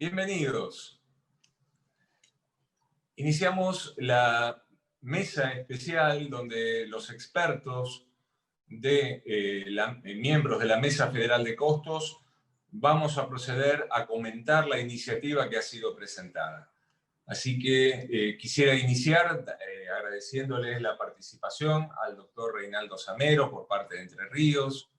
Bienvenidos. Iniciamos la mesa especial donde los expertos miembros de la Mesa Federal de Costos vamos a proceder a comentar la iniciativa que ha sido presentada. Así que quisiera iniciar agradeciéndoles la participación al doctor Reinaldo Zamero por parte de Entre Ríos,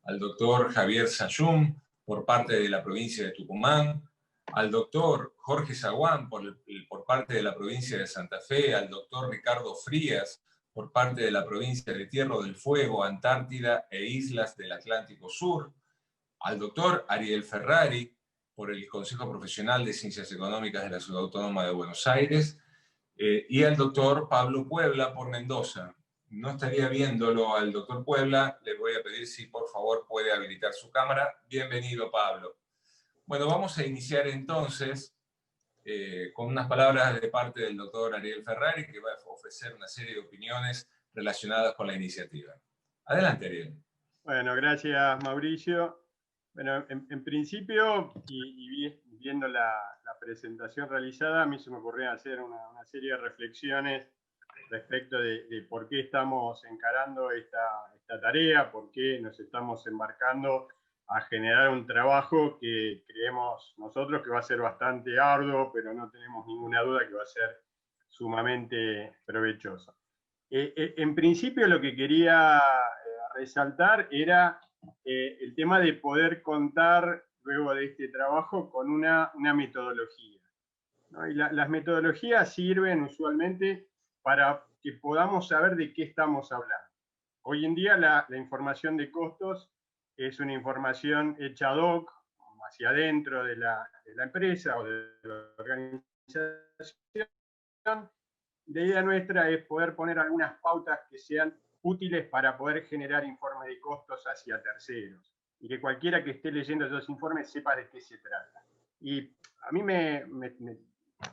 al doctor Javier Sayum por parte de la provincia de Tucumán, al doctor Jorge Zaguán por parte de la provincia de Santa Fe, al doctor Ricardo Frías por parte de la provincia de Tierra del Fuego, Antártida e Islas del Atlántico Sur, al doctor Ariel Ferrari por el Consejo Profesional de Ciencias Económicas de la Ciudad Autónoma de Buenos Aires, y al doctor Pablo Puebla por Mendoza. No estaría viéndolo al doctor Puebla, le voy a pedir si por favor puede habilitar su cámara. Bienvenido, Pablo. Bueno, vamos a iniciar entonces con unas palabras de parte del doctor Ariel Ferrari, que va a ofrecer una serie de opiniones relacionadas con la iniciativa. Adelante, Ariel. Bueno, gracias, Mauricio. Bueno, en principio, y viendo la presentación realizada, a mí se me ocurrió hacer una serie de reflexiones respecto de por qué estamos encarando esta tarea, por qué nos estamos embarcando a generar un trabajo que creemos nosotros que va a ser bastante arduo, pero no tenemos ninguna duda que va a ser sumamente provechoso. En principio lo que quería resaltar era el tema de poder contar, luego de este trabajo, con una metodología, ¿no? Y las metodologías sirven usualmente para que podamos saber de qué estamos hablando. Hoy en día la información de costos es una información hecha ad hoc, hacia adentro de la empresa o de la organización. La idea nuestra es poder poner algunas pautas que sean útiles para poder generar informes de costos hacia terceros y que cualquiera que esté leyendo esos informes sepa de qué se trata. Y a mí me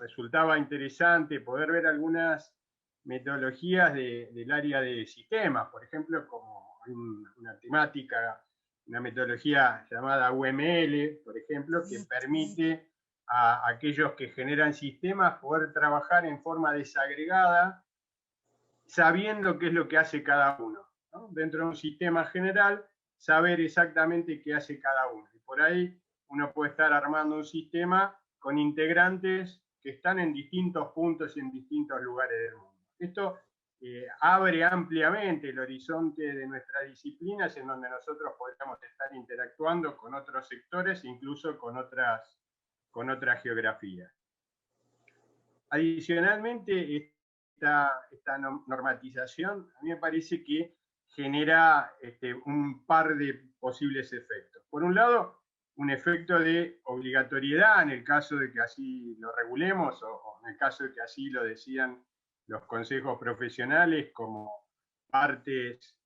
resultaba interesante poder ver algunas metodologías del área de sistemas, por ejemplo, como hay una temática, una metodología llamada UML, por ejemplo, que permite a aquellos que generan sistemas poder trabajar en forma desagregada, sabiendo qué es lo que hace cada uno, ¿no? Dentro de un sistema general, saber exactamente qué hace cada uno. Y por ahí uno puede estar armando un sistema con integrantes que están en distintos puntos y en distintos lugares del mundo. Esto abre ampliamente el horizonte de nuestras disciplinas, en donde nosotros podemos estar interactuando con otros sectores, incluso con otras geografías. Adicionalmente, esta normatización a mí me parece que genera un par de posibles efectos. Por un lado, un efecto de obligatoriedad en el caso de que así lo regulemos o en el caso de que así lo decidan los consejos profesionales como partes,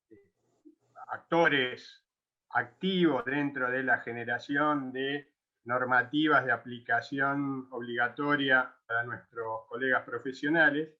actores activos dentro de la generación de normativas de aplicación obligatoria para nuestros colegas profesionales.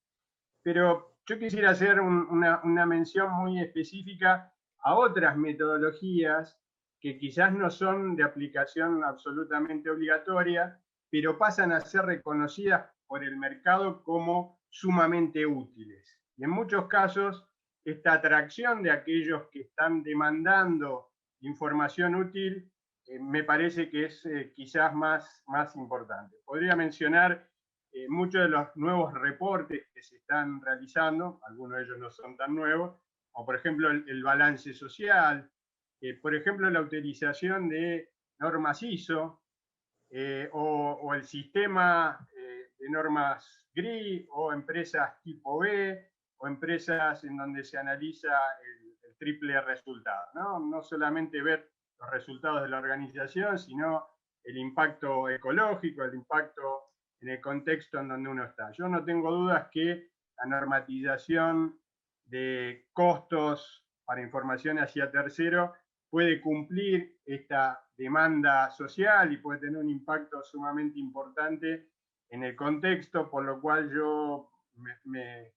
Pero yo quisiera hacer una mención muy específica a otras metodologías que quizás no son de aplicación absolutamente obligatoria, pero pasan a ser reconocidas por el mercado como sumamente útiles. Y en muchos casos, esta atracción de aquellos que están demandando información útil me parece que es quizás más importante. Podría mencionar muchos de los nuevos reportes que se están realizando, algunos de ellos no son tan nuevos, como por ejemplo el balance social, por ejemplo la utilización de normas ISO, o el sistema de normas GRI, o empresas tipo B, o empresas en donde se analiza el triple resultado, ¿no? No solamente ver los resultados de la organización, sino el impacto ecológico, el impacto en el contexto en donde uno está. Yo no tengo dudas que la normatización de costos para información hacia tercero puede cumplir esta demanda social y puede tener un impacto sumamente importante en el contexto, por lo cual yo me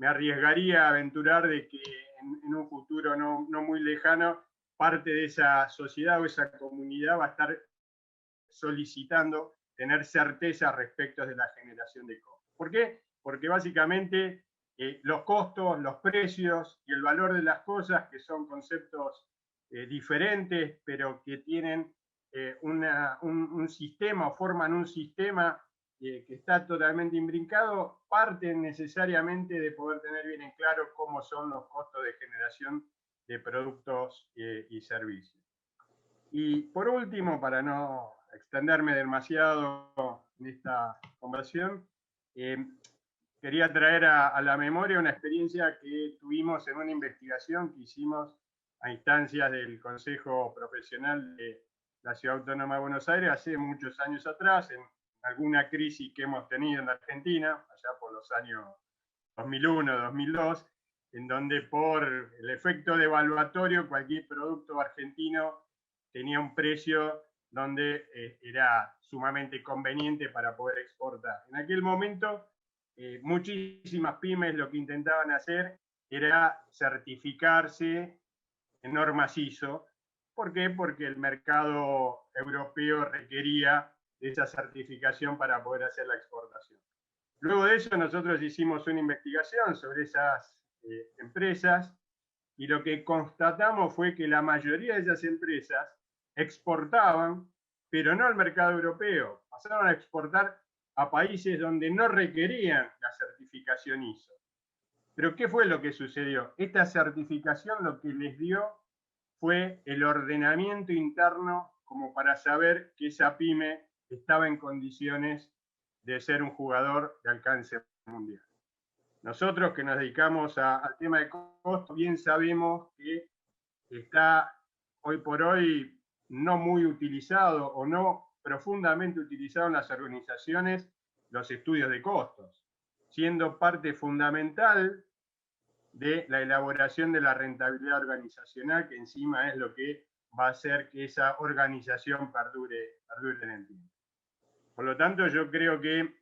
arriesgaría a aventurar de que en un futuro no muy lejano, parte de esa sociedad o esa comunidad va a estar solicitando tener certeza respecto de la generación de costos. ¿Por qué? Porque básicamente los costos, los precios y el valor de las cosas, que son conceptos diferentes, pero que tienen un sistema o forman un sistema que está totalmente imbrincado, parten necesariamente de poder tener bien en claro cómo son los costos de generación de productos y servicios. Y por último, para no extenderme demasiado en esta conversación, quería traer a la memoria una experiencia que tuvimos en una investigación que hicimos a instancias del Consejo Profesional de la Ciudad Autónoma de Buenos Aires hace muchos años atrás, en alguna crisis que hemos tenido en la Argentina, allá por los años 2001, 2002, en donde por el efecto devaluatorio cualquier producto argentino tenía un precio donde era sumamente conveniente para poder exportar. En aquel momento, muchísimas pymes lo que intentaban hacer era certificarse en normas ISO. ¿Por qué? Porque el mercado europeo requería esa certificación para poder hacer la exportación. Luego de eso nosotros hicimos una investigación sobre esas empresas y lo que constatamos fue que la mayoría de esas empresas exportaban, pero no al mercado europeo, pasaron a exportar a países donde no requerían la certificación ISO. Pero ¿qué fue lo que sucedió? Esta certificación lo que les dio fue el ordenamiento interno como para saber que esa pyme estaba en condiciones de ser un jugador de alcance mundial. Nosotros que nos dedicamos al tema de costos, bien sabemos que está hoy por hoy no muy utilizado o no profundamente utilizado en las organizaciones los estudios de costos, siendo parte fundamental de la elaboración de la rentabilidad organizacional, que encima es lo que va a hacer que esa organización perdure en el tiempo. Por lo tanto, yo creo que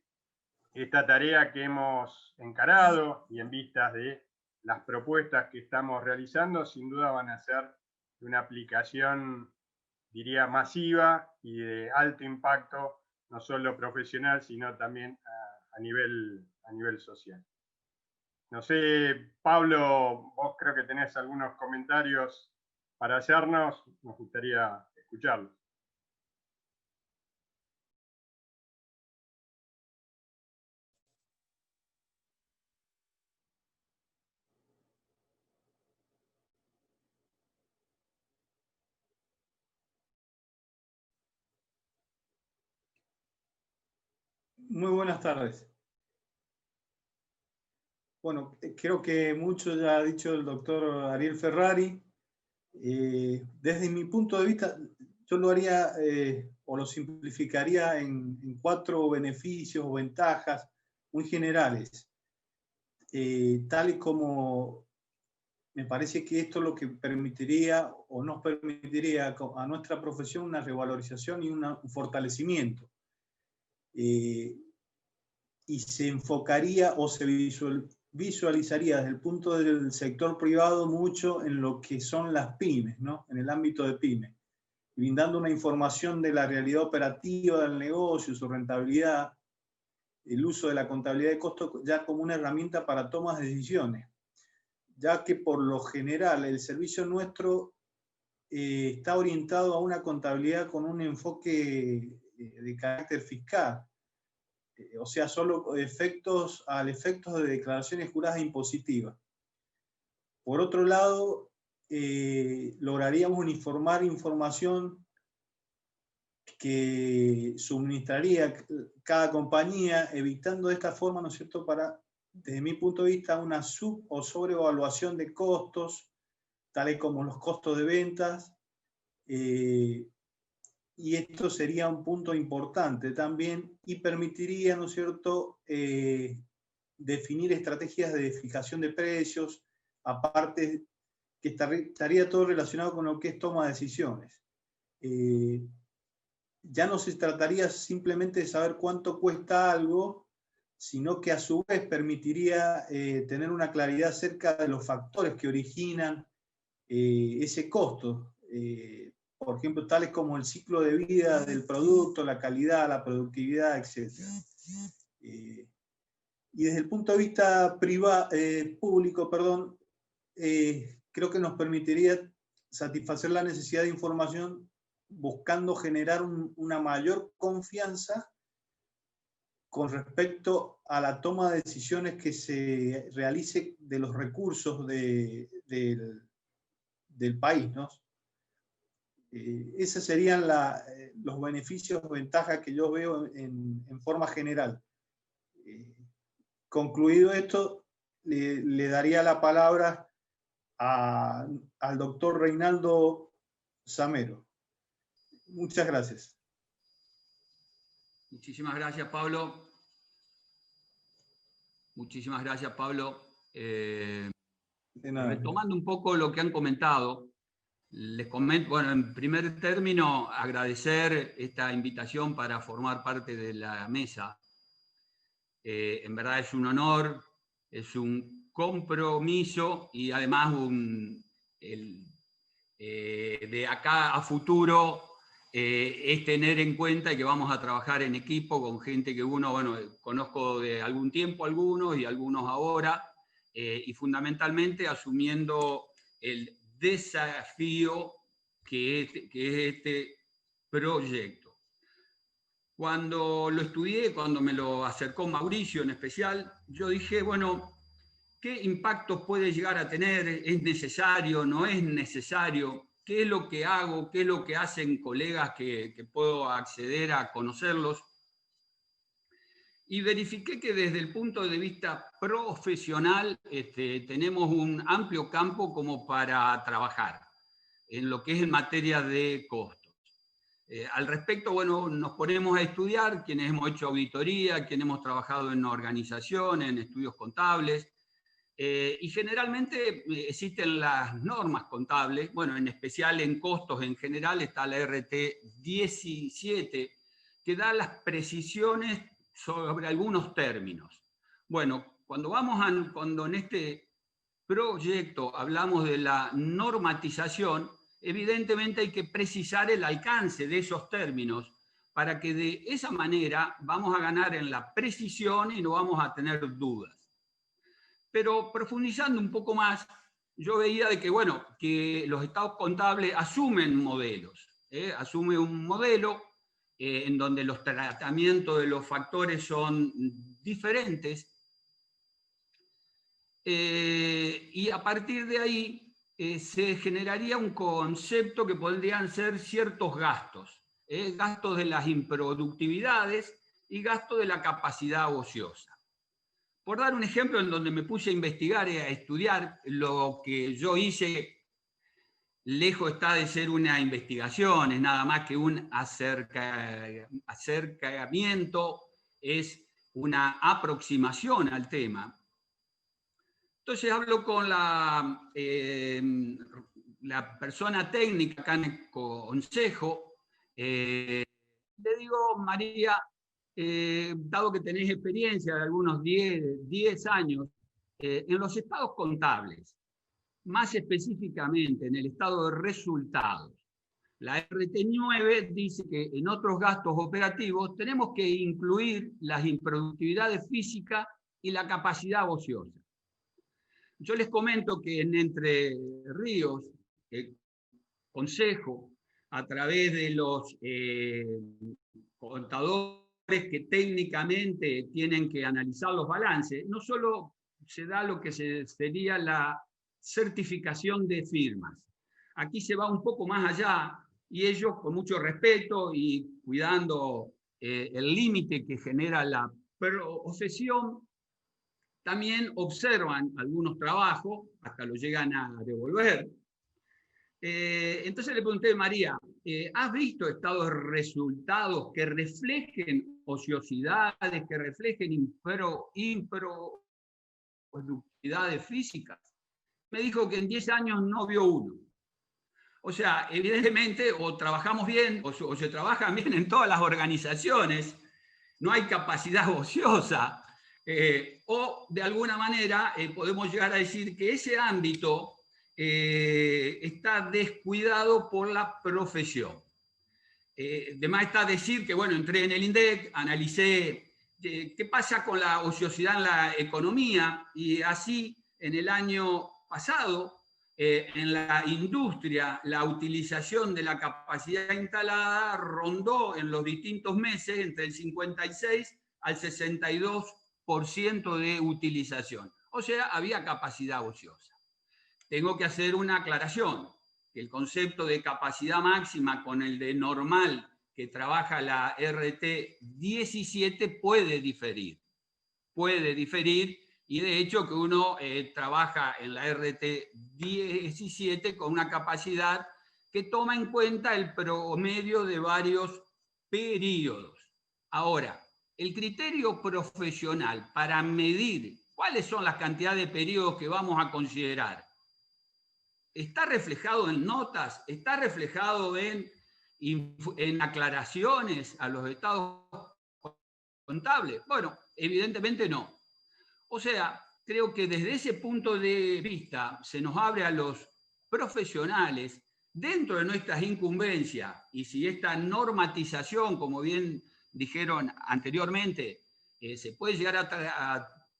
esta tarea que hemos encarado y en vistas de las propuestas que estamos realizando, sin duda van a ser de una aplicación, diría, masiva y de alto impacto, no solo profesional, sino también a nivel social. No sé, Pablo, vos creo que tenés algunos comentarios para hacernos, nos gustaría escucharlos. Muy buenas tardes. Bueno, creo que mucho ya ha dicho el doctor Ariel Ferrari. Desde mi punto de vista, yo lo haría o lo simplificaría en 4 beneficios o ventajas muy generales. Tal y como me parece que esto es lo que permitiría o nos permitiría a nuestra profesión una revalorización y un fortalecimiento. Y se enfocaría o se visualizaría desde el punto del sector privado mucho en lo que son las pymes, ¿no? En el ámbito de pymes, brindando una información de la realidad operativa del negocio, su rentabilidad, el uso de la contabilidad de costos ya como una herramienta para tomas de decisiones, ya que por lo general el servicio nuestro está orientado a una contabilidad con un enfoque de carácter fiscal. O sea, solo al efectos de declaraciones juradas impositivas. Por otro lado, lograríamos uniformar información que suministraría cada compañía, evitando de esta forma, ¿no es cierto?, desde mi punto de vista, una sub- o sobrevaluación de costos, tales como los costos de ventas, y esto sería un punto importante también y permitiría, ¿no es cierto?, definir estrategias de fijación de precios, aparte que estaría todo relacionado con lo que es toma de decisiones. Ya no se trataría simplemente de saber cuánto cuesta algo, sino que a su vez permitiría tener una claridad acerca de los factores que originan ese costo. por ejemplo, tales como el ciclo de vida del producto, la calidad, la productividad, etc. Y desde el punto de vista público, perdón, creo que nos permitiría satisfacer la necesidad de información buscando generar una mayor confianza con respecto a la toma de decisiones que se realice de los recursos del país, ¿no? Esos serían los beneficios o ventajas que yo veo en forma general. Concluido esto, le daría la palabra al doctor Reinaldo Zamero. Muchas gracias. Muchísimas gracias, Pablo. Muchísimas gracias, Pablo. Retomando un poco lo que han comentado, les comento, bueno, en primer término, agradecer esta invitación para formar parte de la mesa. En verdad es un honor, es un compromiso y además de acá a futuro es tener en cuenta que vamos a trabajar en equipo con gente que uno, bueno, conozco de algún tiempo algunos y algunos ahora, y fundamentalmente asumiendo el desafío que es este proyecto. Cuando lo estudié, cuando me lo acercó Mauricio en especial, yo dije, bueno, ¿qué impacto puede llegar a tener? ¿Es necesario? ¿No es necesario? ¿Qué es lo que hago? ¿Qué es lo que hacen colegas que puedo acceder a conocerlos? Y verifiqué que desde el punto de vista profesional tenemos un amplio campo como para trabajar en lo que es en materia de costos. Al respecto, bueno, nos ponemos a estudiar, quienes hemos hecho auditoría, quienes hemos trabajado en organizaciones, en estudios contables, y generalmente existen las normas contables, bueno, en especial en costos en general está la RT 17, que da las precisiones sobre algunos términos. Bueno, cuando en este proyecto hablamos de la normatización, evidentemente hay que precisar el alcance de esos términos para que de esa manera vamos a ganar en la precisión y no vamos a tener dudas. Pero profundizando un poco más, yo veía de que, bueno, que los estados contables asumen modelos, asume un modelo en donde los tratamientos de los factores son diferentes, y a partir de ahí se generaría un concepto que podrían ser ciertos gastos, gastos de las improductividades y gastos de la capacidad ociosa. Por dar un ejemplo en donde me puse a investigar y a estudiar, lo que yo hice lejos está de ser una investigación, es nada más que un acercamiento, es una aproximación al tema. Entonces hablo con la persona técnica acá en el consejo, le digo, María, dado que tenéis experiencia de algunos 10 años, en los estados contables, más específicamente en el estado de resultados, la RT9 dice que en otros gastos operativos tenemos que incluir las improductividades físicas y la capacidad ociosa. Yo les comento que en Entre Ríos, el consejo, a través de los contadores que técnicamente tienen que analizar los balances, no solo se da lo que sería la certificación de firmas. Aquí se va un poco más allá y ellos, con mucho respeto y cuidando el límite que genera la profesión, también observan algunos trabajos, hasta lo llegan a devolver. Entonces le pregunté a María, ¿has visto estados de resultados que reflejen ociosidades, que reflejen improductividades físicas? Me dijo que en 10 años no vio uno. O sea, evidentemente, o trabajamos bien, o se trabajan bien en todas las organizaciones, no hay capacidad ociosa, o de alguna manera podemos llegar a decir que ese ámbito está descuidado por la profesión. De más está decir que, bueno, entré en el INDEC, analicé qué pasa con la ociosidad en la economía, y así en el año pasado, en la industria, la utilización de la capacidad instalada rondó en los distintos meses entre el 56 al 62% de utilización. O sea, había capacidad ociosa. Tengo que hacer una aclaración, que el concepto de capacidad máxima con el de normal que trabaja la RT 17 puede diferir. Puede diferir, y de hecho que uno trabaja en la RT 17 con una capacidad que toma en cuenta el promedio de varios periodos. Ahora, el criterio profesional para medir cuáles son las cantidades de periodos que vamos a considerar, ¿está reflejado en notas? ¿Está reflejado en aclaraciones a los estados contables? Bueno, evidentemente no. O sea, creo que desde ese punto de vista se nos abre a los profesionales, dentro de nuestras incumbencias, y si esta normatización, como bien dijeron anteriormente, se puede llegar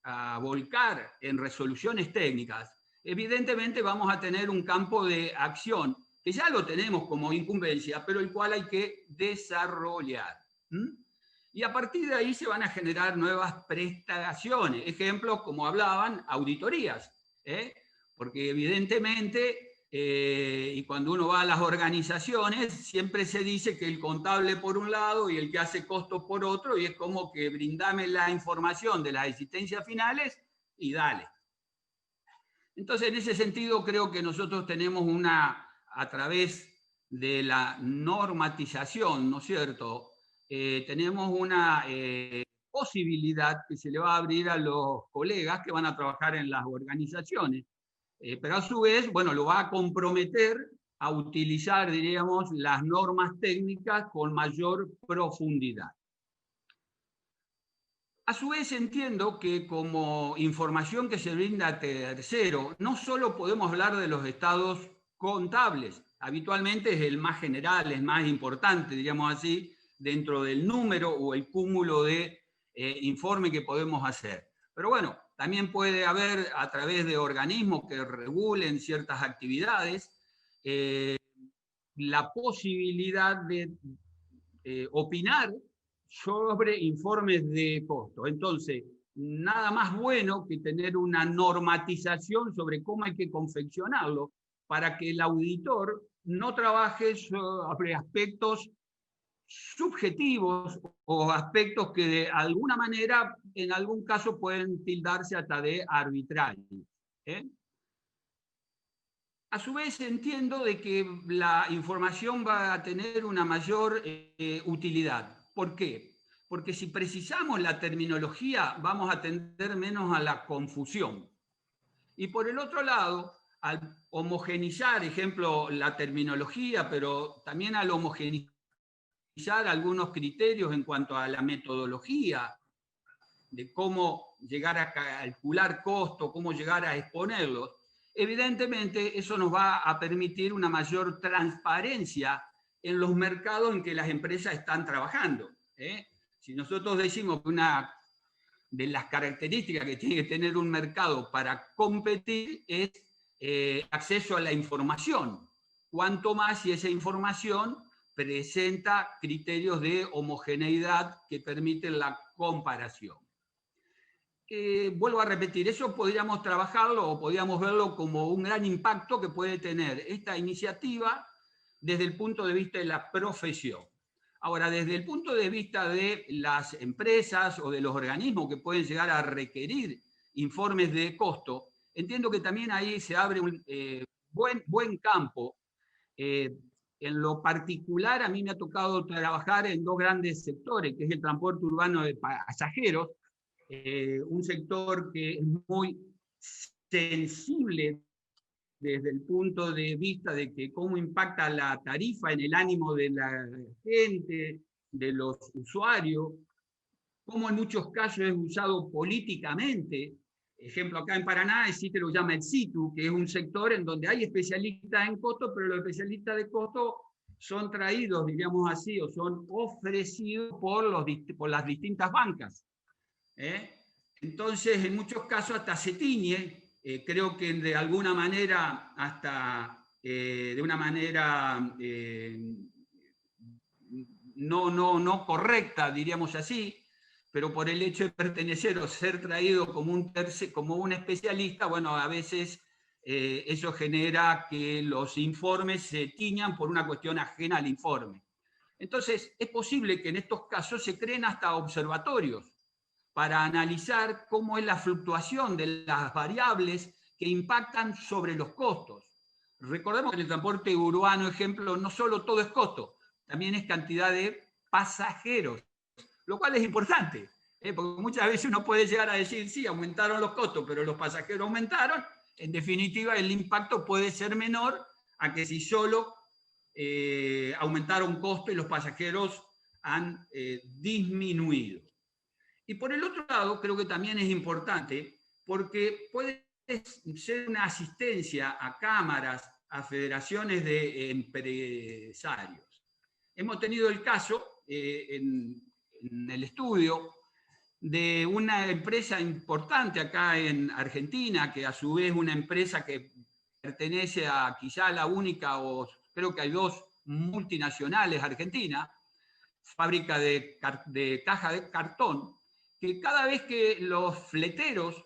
a volcar en resoluciones técnicas, evidentemente vamos a tener un campo de acción que ya lo tenemos como incumbencia, pero el cual hay que desarrollar. Y a partir de ahí se van a generar nuevas prestaciones. Ejemplos, como hablaban, auditorías. Porque evidentemente, y cuando uno va a las organizaciones, siempre se dice que el contable por un lado y el que hace costos por otro, y es como que brindame la información de las existencias finales y dale. Entonces, en ese sentido, creo que nosotros tenemos a través de la normatización, ¿no es cierto?, tenemos una posibilidad que se le va a abrir a los colegas que van a trabajar en las organizaciones, pero a su vez, bueno, lo va a comprometer a utilizar, diríamos, las normas técnicas con mayor profundidad. A su vez entiendo que como información que se brinda a tercero, no solo podemos hablar de los estados contables, habitualmente es el más general, es más importante, diríamos así, dentro del número o el cúmulo de informe que podemos hacer. Pero bueno, también puede haber a través de organismos que regulen ciertas actividades la posibilidad de opinar sobre informes de costo. Entonces, nada más bueno que tener una normatización sobre cómo hay que confeccionarlo para que el auditor no trabaje sobre aspectos subjetivos o aspectos que de alguna manera, en algún caso, pueden tildarse hasta de arbitrarios. A su vez entiendo de que la información va a tener una mayor utilidad. ¿Por qué? Porque si precisamos la terminología, vamos a tender menos a la confusión. Y por el otro lado, al homogenizar, ejemplo, la terminología, pero también al homogenizar algunos criterios en cuanto a la metodología, de cómo llegar a calcular costos, cómo llegar a exponerlos, evidentemente eso nos va a permitir una mayor transparencia en los mercados en que las empresas están trabajando. Si nosotros decimos que una de las características que tiene que tener un mercado para competir es acceso a la información, cuanto más si esa información presenta criterios de homogeneidad que permiten la comparación. Vuelvo a repetir, eso podríamos trabajarlo o podríamos verlo como un gran impacto que puede tener esta iniciativa desde el punto de vista de la profesión. Ahora, desde el punto de vista de las empresas o de los organismos que pueden llegar a requerir informes de costo, entiendo que también ahí se abre un buen campo. En lo particular, a mí me ha tocado trabajar en dos grandes sectores, que es el transporte urbano de pasajeros, un sector que es muy sensible desde el punto de vista de que cómo impacta la tarifa en el ánimo de la gente, de los usuarios, cómo en muchos casos es usado políticamente ejemplo, acá en Paraná existe lo que llama el SITU, que es un sector en donde hay especialistas en costo, pero los especialistas de costo son traídos, diríamos así, o son ofrecidos por las distintas bancas. Entonces, en muchos casos hasta se tiñe, creo que de alguna manera, hasta de una manera no correcta, diríamos así, pero por el hecho de pertenecer o ser traído como un especialista, bueno, a veces eso genera que los informes se tiñan por una cuestión ajena al informe. Entonces, es posible que en estos casos se creen hasta observatorios para analizar cómo es la fluctuación de las variables que impactan sobre los costos. Recordemos que en el transporte urbano, ejemplo, no solo todo es costo, también es cantidad de pasajeros, lo cual es importante, porque muchas veces uno puede llegar a decir, sí, aumentaron los costos, pero los pasajeros aumentaron. En definitiva, el impacto puede ser menor a que si solo aumentaron costos y los pasajeros han disminuido. Y por el otro lado, creo que también es importante, porque puede ser una asistencia a cámaras, a federaciones de empresarios. Hemos tenido el caso en el estudio de una empresa importante acá en Argentina, que a su vez es una empresa que pertenece a quizá la única, o creo que hay dos multinacionales argentinas, fábrica de caja de cartón, que cada vez que los fleteros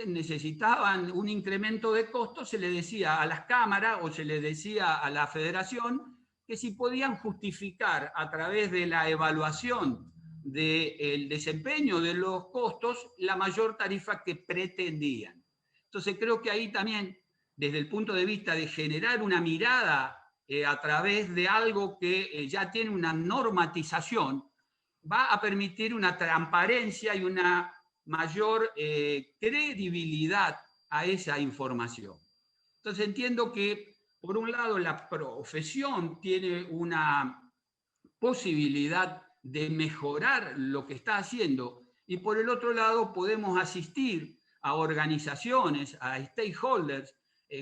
necesitaban un incremento de costos, se le decía a las cámaras o se le decía a la federación que si podían justificar a través de la evaluación del desempeño de los costos la mayor tarifa que pretendían. Entonces creo que ahí también, desde el punto de vista de generar una mirada a través de algo que ya tiene una normatización, va a permitir una transparencia y una mayor credibilidad a esa información. Entonces entiendo que, por un lado, la profesión tiene una posibilidad de mejorar lo que está haciendo, y por el otro lado podemos asistir a organizaciones, a stakeholders.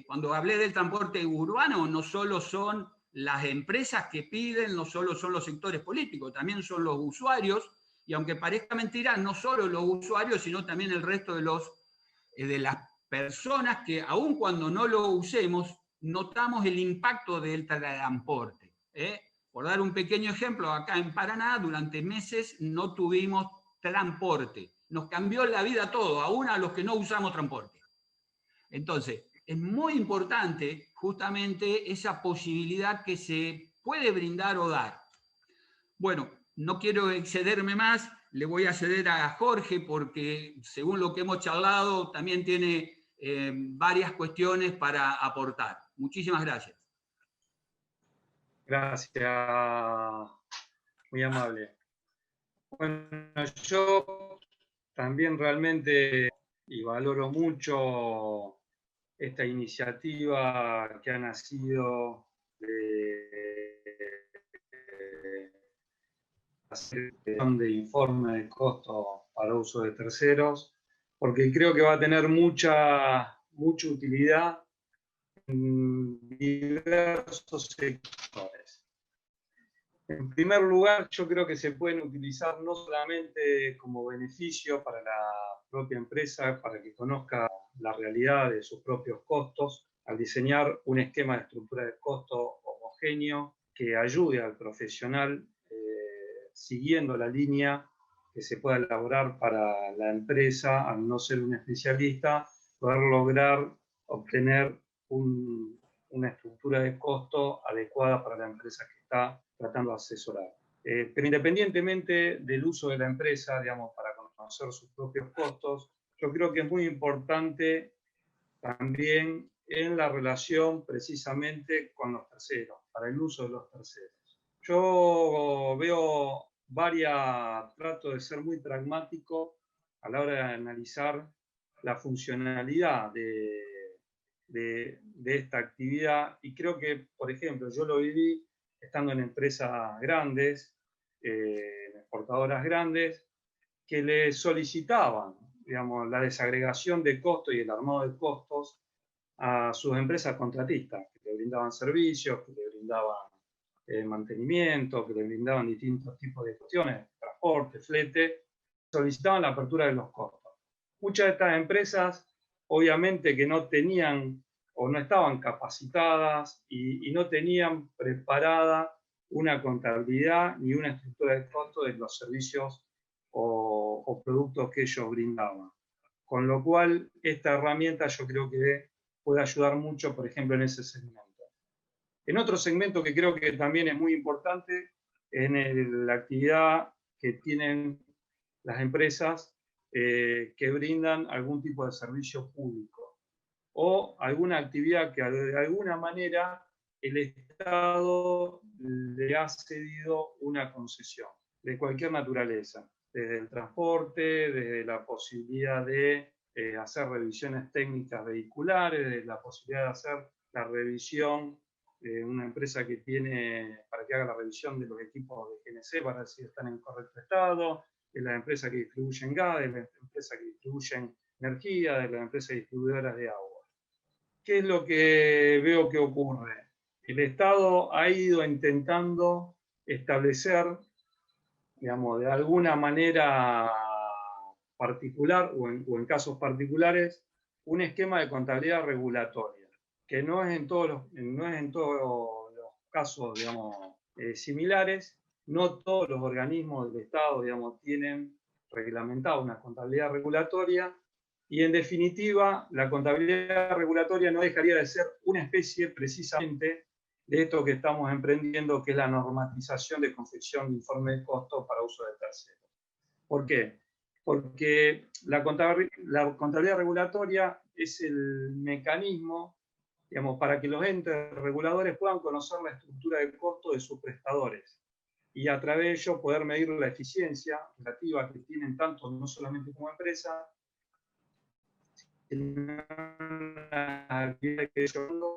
Cuando hablé del transporte urbano, no solo son las empresas que piden, no solo son los sectores políticos, también son los usuarios, y aunque parezca mentira, no solo los usuarios, sino también el resto de las personas que, aun cuando no lo usemos, notamos el impacto del transporte. Por dar un pequeño ejemplo, acá en Paraná, durante meses no tuvimos transporte. Nos cambió la vida todo, aún a los que no usamos transporte. Entonces, es muy importante justamente esa posibilidad que se puede brindar o dar. Bueno, no quiero excederme más, le voy a ceder a Jorge porque según lo que hemos charlado también tiene varias cuestiones para aportar. Muchísimas gracias. Gracias, muy amable. Bueno, yo también realmente y valoro mucho esta iniciativa que ha nacido de hacer de informe de costo para uso de terceros, porque creo que va a tener mucha utilidad en diversos sectores. En primer lugar, yo creo que se pueden utilizar no solamente como beneficio para la propia empresa, para que conozca la realidad de sus propios costos, al diseñar un esquema de estructura de costo homogéneo que ayude al profesional siguiendo la línea que se pueda elaborar para la empresa, al no ser un especialista, poder lograr obtener una estructura de costo adecuada para la empresa que está tratando de asesorar. Pero independientemente del uso de la empresa, digamos, para conocer sus propios costos, yo creo que es muy importante también en la relación precisamente con los terceros, para el uso de los terceros. Yo veo trato de ser muy pragmático a la hora de analizar la funcionalidad de esta actividad, y creo que, por ejemplo, yo lo viví estando en empresas grandes, exportadoras grandes, que le solicitaban digamos, la desagregación de costos y el armado de costos a sus empresas contratistas, que le brindaban servicios, que le brindaban mantenimiento, que le brindaban distintos tipos de cuestiones, transporte, flete, solicitaban la apertura de los costos. Muchas de estas empresas, obviamente que no tenían o no estaban capacitadas y no tenían preparada una contabilidad ni una estructura de costos de los servicios o productos que ellos brindaban. Con lo cual, esta herramienta yo creo que puede ayudar mucho, por ejemplo, en ese segmento. En otro segmento que creo que también es muy importante, en la actividad que tienen las empresas que brindan algún tipo de servicio público o alguna actividad que de alguna manera el Estado le ha cedido una concesión de cualquier naturaleza, desde el transporte, desde la posibilidad de hacer revisiones técnicas vehiculares, desde la posibilidad de hacer la revisión de una empresa que tiene, para que haga la revisión de los equipos de GNC para ver si están en correcto estado, de las empresas que distribuyen gas, de las empresas que distribuyen energía, de las empresas distribuidoras de agua. ¿Qué es lo que veo que ocurre? El Estado ha ido intentando establecer, digamos, de alguna manera particular o en casos particulares, un esquema de contabilidad regulatoria, que no es en todos los casos, digamos, similares. No todos los organismos del Estado, digamos, tienen reglamentada una contabilidad regulatoria. Y en definitiva, la contabilidad regulatoria no dejaría de ser una especie precisamente de esto que estamos emprendiendo, que es la normatización de confección de informe de costos para uso de terceros. ¿Por qué? Porque la contabilidad regulatoria es el mecanismo, digamos, para que los entes reguladores puedan conocer la estructura de costo de sus prestadores y a través de ello poder medir la eficiencia relativa que tienen tanto no solamente como empresa,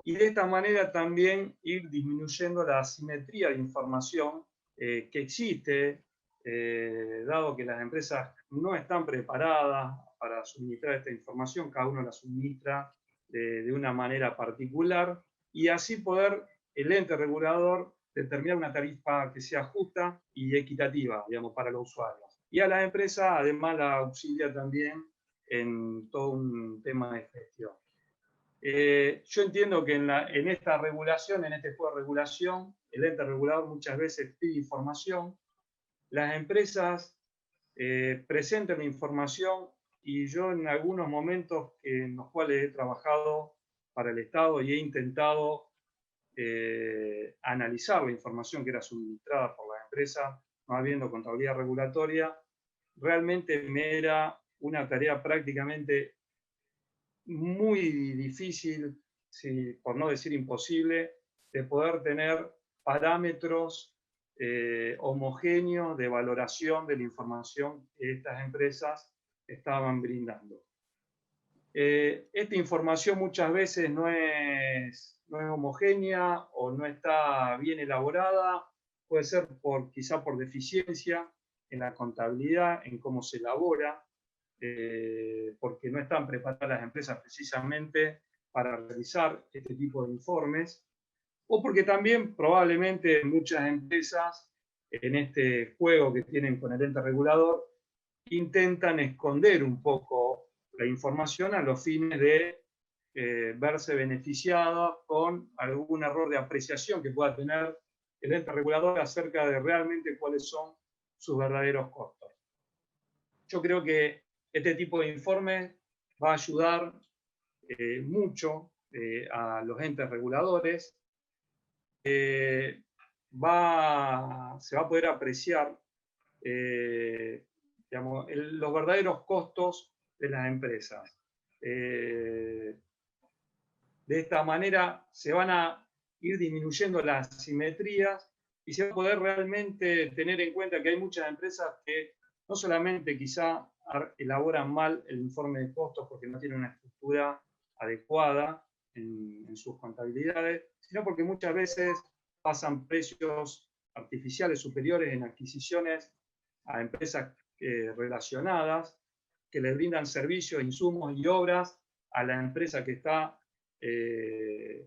y de esta manera también ir disminuyendo la asimetría de información que existe, dado que las empresas no están preparadas para suministrar esta información, cada uno la suministra de una manera particular, y así poder el ente regulador determinar una tarifa que sea justa y equitativa, digamos, para los usuarios. Y a las empresas, además, la auxilia también en todo un tema de gestión. Yo entiendo que en esta regulación, en este juego de regulación, el ente regulador muchas veces pide información, las empresas presentan la información y yo en algunos momentos en los cuales he trabajado para el Estado y he intentado analizar la información que era suministrada por la empresa, no habiendo contabilidad regulatoria, realmente me era una tarea prácticamente muy difícil, por no decir imposible, de poder tener parámetros homogéneos de valoración de la información que estas empresas estaban brindando. Esta información muchas veces no es homogénea o no está bien elaborada, puede ser quizá por deficiencia en la contabilidad, en cómo se elabora, porque no están preparadas las empresas precisamente para realizar este tipo de informes, o porque también probablemente muchas empresas en este juego que tienen con el ente regulador intentan esconder un poco la información a los fines de verse beneficiada con algún error de apreciación que pueda tener el ente regulador acerca de realmente cuáles son sus verdaderos costos. Yo creo que este tipo de informes va a ayudar mucho a los entes reguladores. Se va a poder apreciar digamos, los verdaderos costos de las empresas. De esta manera se van a ir disminuyendo las asimetrías y se va a poder realmente tener en cuenta que hay muchas empresas que no solamente quizá elaboran mal el informe de costos porque no tienen una estructura adecuada en sus contabilidades, sino porque muchas veces pasan precios artificiales superiores en adquisiciones a empresas relacionadas que le brindan servicios, insumos y obras a la empresa que está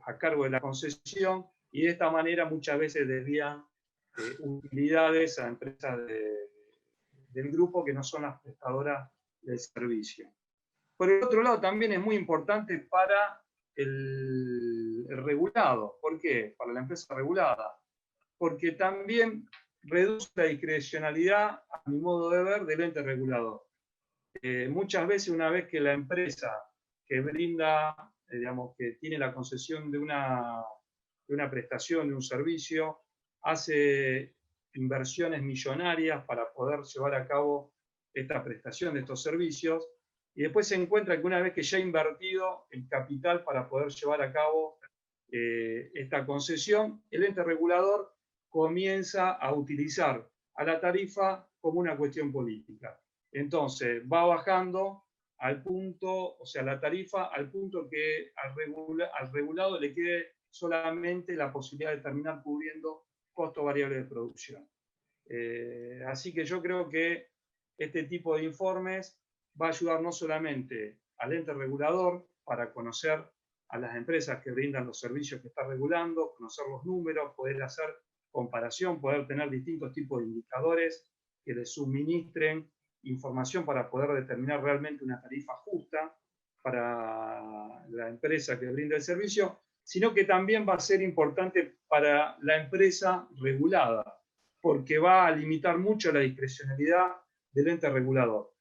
a cargo de la concesión, y de esta manera muchas veces desvían utilidades a empresas del grupo que no son las prestadoras del servicio. Por el otro lado, también es muy importante para el regulado. ¿Por qué? Para la empresa regulada. Porque también reduce la discrecionalidad, a mi modo de ver, del ente regulador. Muchas veces, una vez que la empresa que brinda, digamos, que tiene la concesión de una prestación, de un servicio, hace inversiones millonarias para poder llevar a cabo esta prestación de estos servicios, y después se encuentra que una vez que ya ha invertido el capital para poder llevar a cabo esta concesión, el ente regulador comienza a utilizar a la tarifa como una cuestión política. Entonces va bajando al punto, o sea, la tarifa al punto que al regulado le quede solamente la posibilidad de terminar cubriendo costos variables de producción. Así que yo creo que este tipo de informes va a ayudar no solamente al ente regulador para conocer a las empresas que brindan los servicios que está regulando, conocer los números, poder hacer comparación, poder tener distintos tipos de indicadores que les suministren información para poder determinar realmente una tarifa justa para la empresa que brinda el servicio, sino que también va a ser importante para la empresa regulada, porque va a limitar mucho la discrecionalidad del ente regulador.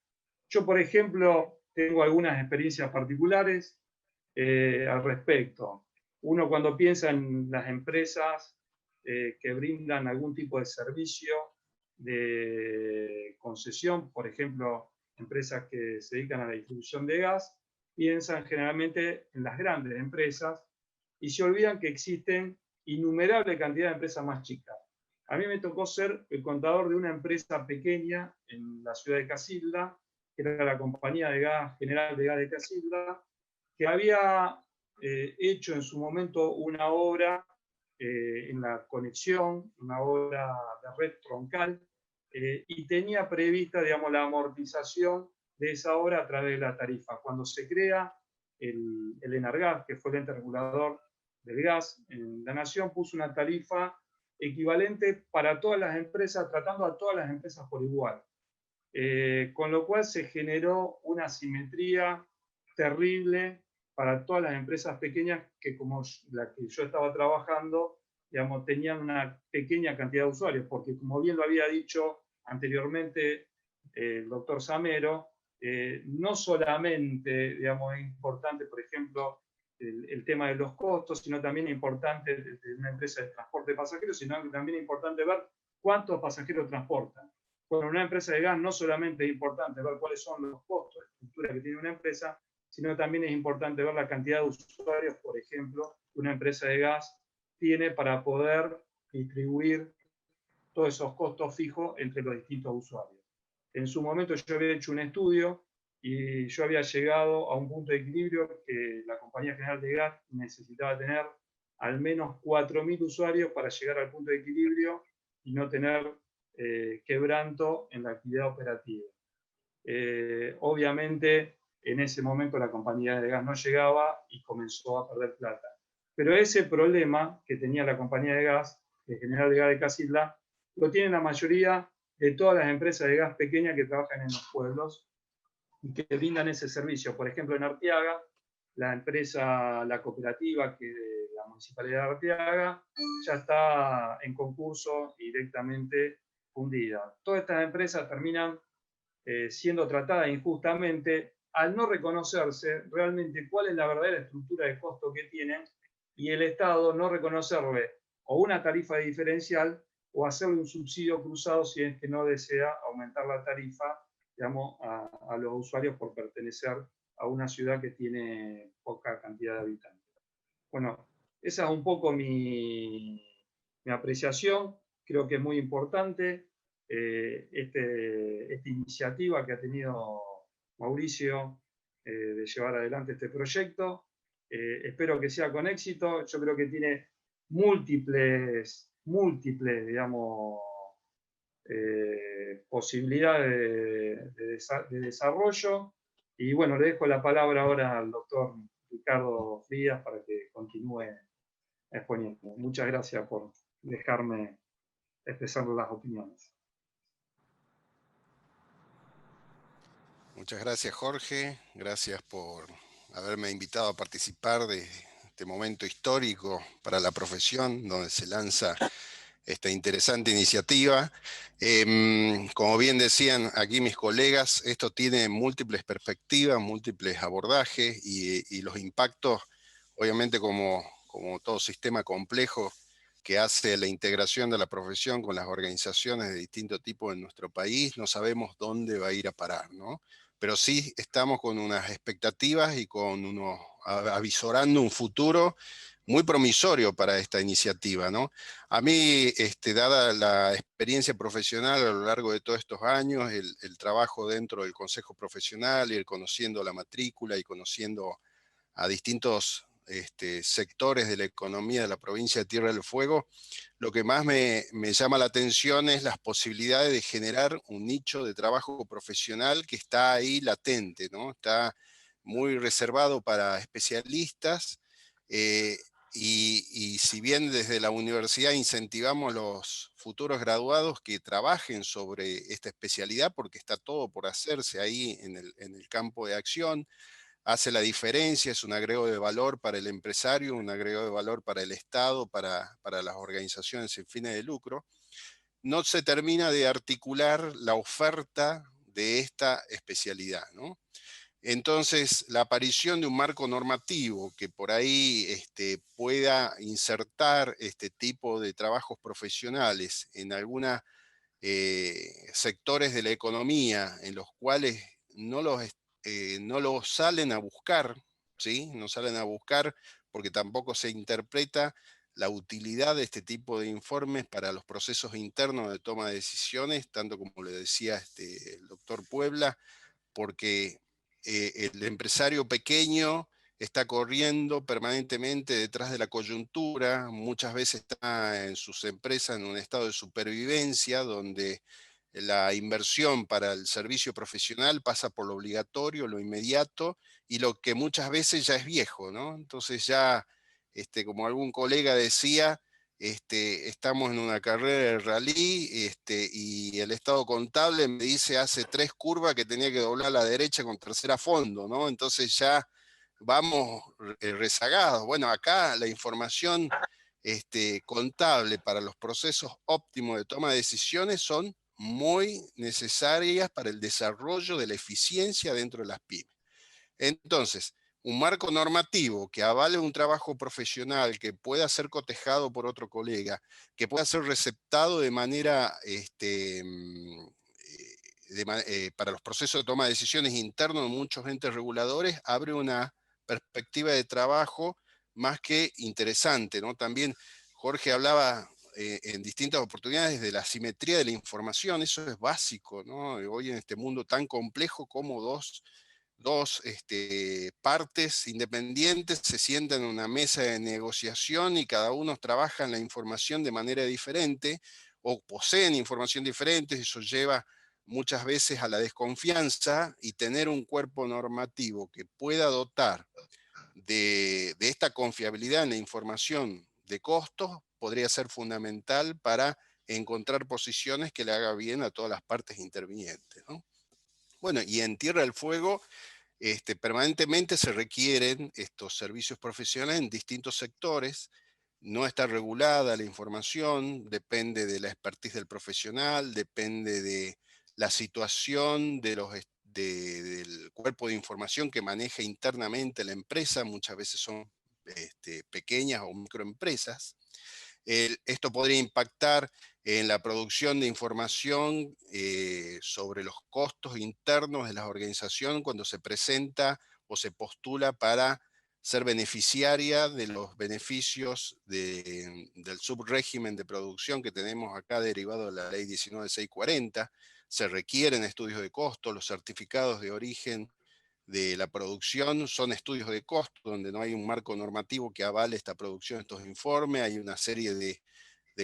Yo, por ejemplo, tengo algunas experiencias particulares al respecto. Uno, cuando piensa en las empresas que brindan algún tipo de servicio de concesión, por ejemplo, empresas que se dedican a la distribución de gas, piensan generalmente en las grandes empresas y se olvidan que existen innumerable cantidad de empresas más chicas. A mí me tocó ser el contador de una empresa pequeña en la ciudad de Casilda, que era la Compañía de Gas General de Gas de Casilda, que había hecho en su momento una obra en la conexión, una obra de red troncal, y tenía prevista, digamos, la amortización de esa obra a través de la tarifa. Cuando se crea el ENARGAS, que fue el ente regulador del gas en la Nación, puso una tarifa equivalente para todas las empresas, tratando a todas las empresas por igual. Con lo cual se generó una asimetría terrible para todas las empresas pequeñas que, como la que yo estaba trabajando, digamos, tenían una pequeña cantidad de usuarios, porque como bien lo había dicho anteriormente el doctor Samero, no solamente, digamos, es importante, por ejemplo, el tema de los costos, sino también es importante de una empresa de transporte de pasajeros, sino que también es importante ver cuántos pasajeros transportan. Bueno, una empresa de gas no solamente es importante ver cuáles son los costos de estructura que tiene una empresa, sino también es importante ver la cantidad de usuarios, por ejemplo, que una empresa de gas tiene para poder distribuir todos esos costos fijos entre los distintos usuarios. En su momento yo había hecho un estudio y yo había llegado a un punto de equilibrio que la Compañía General de Gas necesitaba tener al menos 4.000 usuarios para llegar al punto de equilibrio y no tener quebranto en la actividad operativa. Obviamente, en ese momento la compañía de gas no llegaba y comenzó a perder plata. Pero ese problema que tenía la compañía de gas, de General de Gas de Casilda, lo tienen la mayoría de todas las empresas de gas pequeñas que trabajan en los pueblos y que brindan ese servicio. Por ejemplo, en Arteaga, la empresa, la cooperativa que de la Municipalidad de Arteaga ya está en concurso y directamente fundida. Todas estas empresas terminan siendo tratadas injustamente al no reconocerse realmente cuál es la verdadera estructura de costo que tienen y el Estado no reconocerle o una tarifa diferencial o hacerle un subsidio cruzado si es que no desea aumentar la tarifa, digamos, a los usuarios por pertenecer a una ciudad que tiene poca cantidad de habitantes. Bueno, esa es un poco mi apreciación. Creo que es muy importante esta iniciativa que ha tenido Mauricio de llevar adelante este proyecto. Espero que sea con éxito. Yo creo que tiene múltiples, digamos, posibilidades de desarrollo. Y bueno, le dejo la palabra ahora al doctor Ricardo Frías para que continúe exponiendo. Muchas gracias por dejarme expresar las opiniones. Muchas gracias, Jorge. Gracias por haberme invitado a participar de este momento histórico para la profesión, donde se lanza esta interesante iniciativa. Como bien decían aquí mis colegas, esto tiene múltiples perspectivas, múltiples abordajes y los impactos, obviamente como todo sistema complejo que hace la integración de la profesión con las organizaciones de distinto tipo en nuestro país, no sabemos dónde va a ir a parar, ¿no? Pero sí estamos con unas expectativas y avisorando un futuro muy promisorio para esta iniciativa, ¿no? A mí, dada la experiencia profesional a lo largo de todos estos años, el trabajo dentro del Consejo Profesional, ir conociendo la matrícula y conociendo a distintos sectores de la economía de la provincia de Tierra del Fuego, lo que más me llama la atención es las posibilidades de generar un nicho de trabajo profesional que está ahí latente, ¿no? Está muy reservado para especialistas, y si bien desde la universidad incentivamos a los futuros graduados que trabajen sobre esta especialidad, porque está todo por hacerse ahí en el campo de acción, hace la diferencia, es un agrego de valor para el empresario, un agrego de valor para el Estado, para las organizaciones sin fines de lucro, no se termina de articular la oferta de esta especialidad, ¿no? Entonces, la aparición de un marco normativo que por ahí pueda insertar este tipo de trabajos profesionales en algunos sectores de la economía en los cuales no los salen a buscar, ¿sí? No salen a buscar porque tampoco se interpreta la utilidad de este tipo de informes para los procesos internos de toma de decisiones, tanto como le decía el doctor Puebla, porque el empresario pequeño está corriendo permanentemente detrás de la coyuntura, muchas veces está en sus empresas en un estado de supervivencia, donde la inversión para el servicio profesional pasa por lo obligatorio, lo inmediato, y lo que muchas veces ya es viejo, ¿no? Entonces ya, como algún colega decía, estamos en una carrera de rally, y el estado contable me dice hace 3 curvas que tenía que doblar a la derecha con tercera a fondo, ¿no? Entonces ya vamos rezagados. Bueno, acá la información contable para los procesos óptimos de toma de decisiones son muy necesarias para el desarrollo de la eficiencia dentro de las pymes. Entonces, un marco normativo que avale un trabajo profesional, que pueda ser cotejado por otro colega, que pueda ser receptado de manera para los procesos de toma de decisiones internos de muchos entes reguladores, abre una perspectiva de trabajo más que interesante, ¿no? También Jorge hablaba en distintas oportunidades de la asimetría de la información, eso es básico, ¿no? Hoy en este mundo tan complejo, como dos partes independientes se sientan en una mesa de negociación y cada uno trabaja en la información de manera diferente o poseen información diferente, eso lleva muchas veces a la desconfianza, y tener un cuerpo normativo que pueda dotar de esta confiabilidad en la información de costos podría ser fundamental para encontrar posiciones que le haga bien a todas las partes intervinientes, ¿no? Bueno, y en Tierra del Fuego permanentemente se requieren estos servicios profesionales en distintos sectores. No está regulada la información, depende de la expertise del profesional, depende de la situación del cuerpo de información que maneja internamente la empresa, muchas veces son pequeñas o microempresas. Esto podría impactar en la producción de información sobre los costos internos de la organización cuando se presenta o se postula para ser beneficiaria de los beneficios del subrégimen de producción que tenemos acá derivado de la ley 19640. Se requieren estudios de costo, los certificados de origen de la producción son estudios de costo, donde no hay un marco normativo que avale esta producción, estos informes, hay una serie de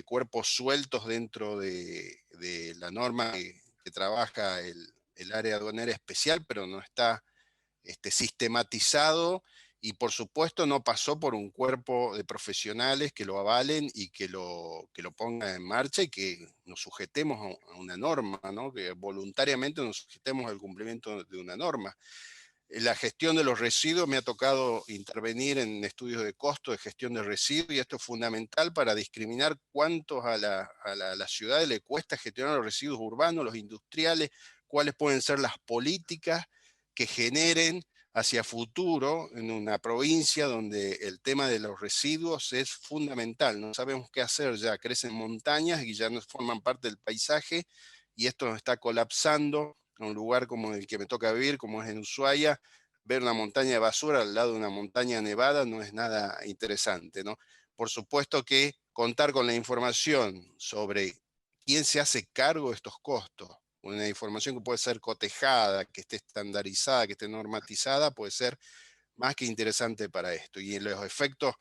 cuerpos sueltos dentro de la norma que trabaja el área aduanera especial, pero no está sistematizado, y por supuesto no pasó por un cuerpo de profesionales que lo avalen y que lo pongan en marcha, y que nos sujetemos a una norma, ¿no? Que voluntariamente nos sujetemos al cumplimiento de una norma. La gestión de los residuos, me ha tocado intervenir en estudios de costo de gestión de residuos, y esto es fundamental para discriminar cuántos a la ciudad le cuesta gestionar los residuos urbanos, los industriales, cuáles pueden ser las políticas que generen hacia futuro en una provincia donde el tema de los residuos es fundamental. No sabemos qué hacer, ya crecen montañas y ya no forman parte del paisaje, y esto nos está colapsando. A un lugar como el que me toca vivir, como es en Ushuaia, ver una montaña de basura al lado de una montaña nevada no es nada interesante, ¿no? Por supuesto que contar con la información sobre quién se hace cargo de estos costos, una información que puede ser cotejada, que esté estandarizada, que esté normatizada, puede ser más que interesante para esto. Y en los efectos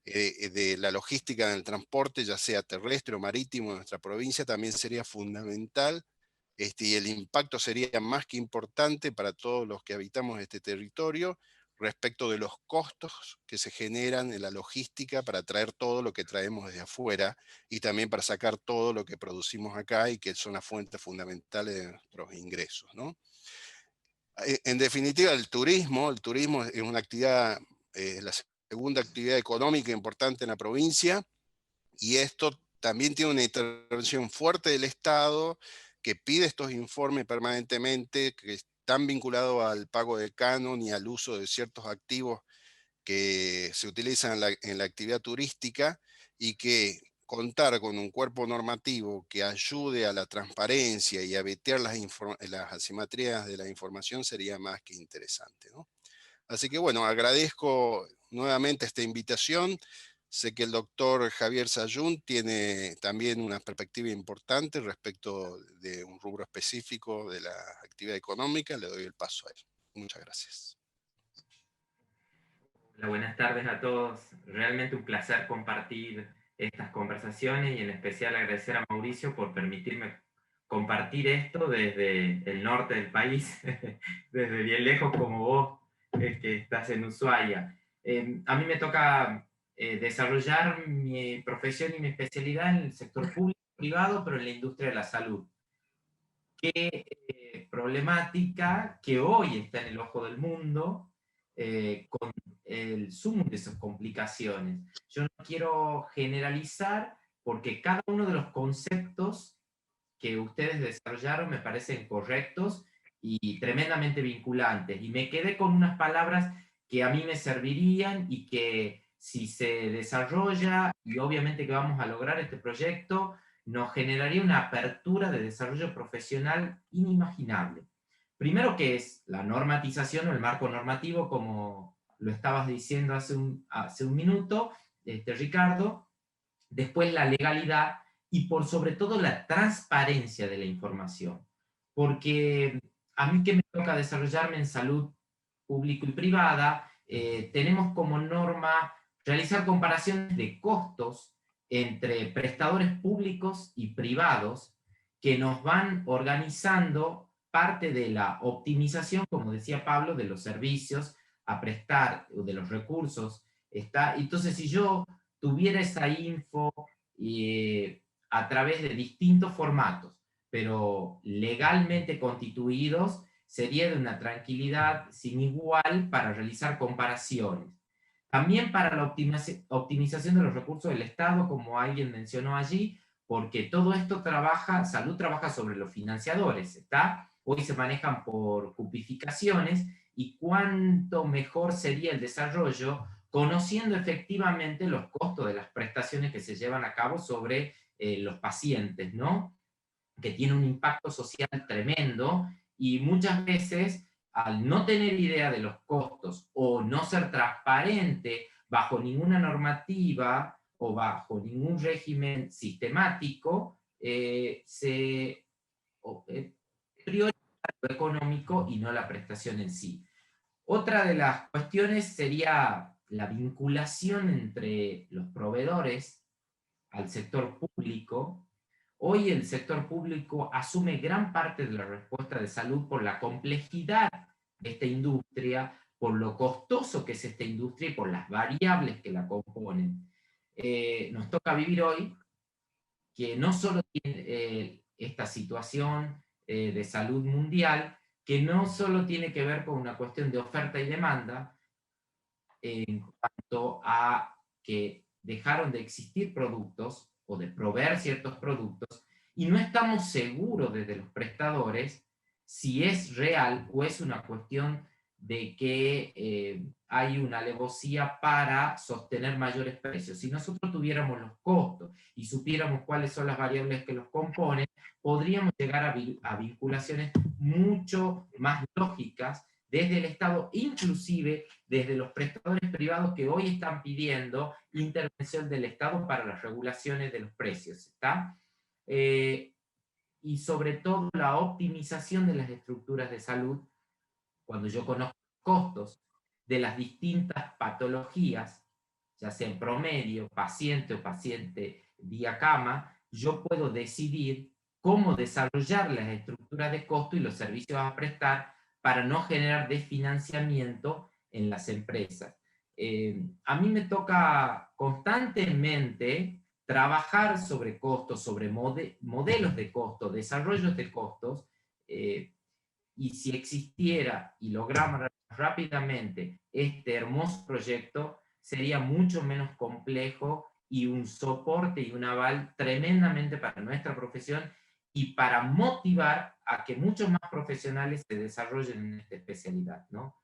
de la logística del transporte, ya sea terrestre o marítimo en nuestra provincia, también sería fundamental, y el impacto sería más que importante para todos los que habitamos este territorio, respecto de los costos que se generan en la logística para traer todo lo que traemos desde afuera, y también para sacar todo lo que producimos acá, y que son las fuentes fundamentales de nuestros ingresos, ¿no? En definitiva, el turismo es una actividad, la segunda actividad económica importante en la provincia, y esto también tiene una intervención fuerte del Estado, que pide estos informes permanentemente, que están vinculados al pago de canon y al uso de ciertos activos que se utilizan en la actividad turística, y que contar con un cuerpo normativo que ayude a la transparencia y a vetear las asimetrías de la información sería más que interesante, ¿no? Así que bueno, agradezco nuevamente esta invitación. Sé que el doctor Javier Sayún tiene también una perspectiva importante respecto de un rubro específico de la actividad económica. Le doy el paso a él. Muchas gracias. Hola, buenas tardes a todos. Realmente un placer compartir estas conversaciones, y en especial agradecer a Mauricio por permitirme compartir esto desde el norte del país, desde bien lejos como vos, que estás en Ushuaia. A mí me toca desarrollar mi profesión y mi especialidad en el sector público y privado, pero en la industria de la salud. Qué problemática que hoy está en el ojo del mundo, con el zoom de sus complicaciones. Yo no quiero generalizar, porque cada uno de los conceptos que ustedes desarrollaron me parecen correctos y tremendamente vinculantes. Y me quedé con unas palabras que a mí me servirían, y que si se desarrolla, y obviamente que vamos a lograr este proyecto, nos generaría una apertura de desarrollo profesional inimaginable. Primero, que es la normatización o el marco normativo, como lo estabas diciendo hace un minuto, Ricardo. Después, la legalidad, y por sobre todo la transparencia de la información. Porque a mí, que me toca desarrollarme en salud público y privada, tenemos como norma realizar comparaciones de costos entre prestadores públicos y privados, que nos van organizando parte de la optimización, como decía Pablo, de los servicios a prestar, de los recursos. Entonces, si yo tuviera esa info a través de distintos formatos, pero legalmente constituidos, sería de una tranquilidad sin igual para realizar comparaciones. También para la optimización de los recursos del Estado, como alguien mencionó allí, porque todo esto salud trabaja sobre los financiadores, ¿está? Hoy se manejan por cupificaciones, y cuánto mejor sería el desarrollo conociendo efectivamente los costos de las prestaciones que se llevan a cabo sobre los pacientes, ¿no? Que tiene un impacto social tremendo, y muchas veces, al no tener idea de los costos o no ser transparente bajo ninguna normativa o bajo ningún régimen sistemático, se prioriza lo económico y no la prestación en sí. Otra de las cuestiones sería la vinculación entre los proveedores al sector público. Hoy el sector público asume gran parte de la respuesta de salud por la complejidad de esta industria, por lo costoso que es esta industria y por las variables que la componen. Nos toca vivir hoy que no solo tiene esta situación de salud mundial, que no solo tiene que ver con una cuestión de oferta y demanda, en cuanto a que dejaron de existir productos o de proveer ciertos productos, y no estamos seguros desde los prestadores si es real o es una cuestión de que hay una alevosía para sostener mayores precios. Si nosotros tuviéramos los costos y supiéramos cuáles son las variables que los componen, podríamos llegar a vinculaciones mucho más lógicas desde el Estado, inclusive desde los prestadores privados que hoy están pidiendo intervención del Estado para las regulaciones de los precios, ¿está? Y sobre todo la optimización de las estructuras de salud. Cuando yo conozco los costos de las distintas patologías, ya sea en promedio, paciente o paciente vía cama, yo puedo decidir cómo desarrollar las estructuras de costo y los servicios a prestar para no generar desfinanciamiento en las empresas. A mí me toca constantemente trabajar sobre costos, sobre modelos de costos, desarrollos de costos, y si existiera y logramos rápidamente este hermoso proyecto, sería mucho menos complejo y un soporte y un aval tremendamente para nuestra profesión y para motivar a que muchos más profesionales se desarrollen en esta especialidad, ¿no?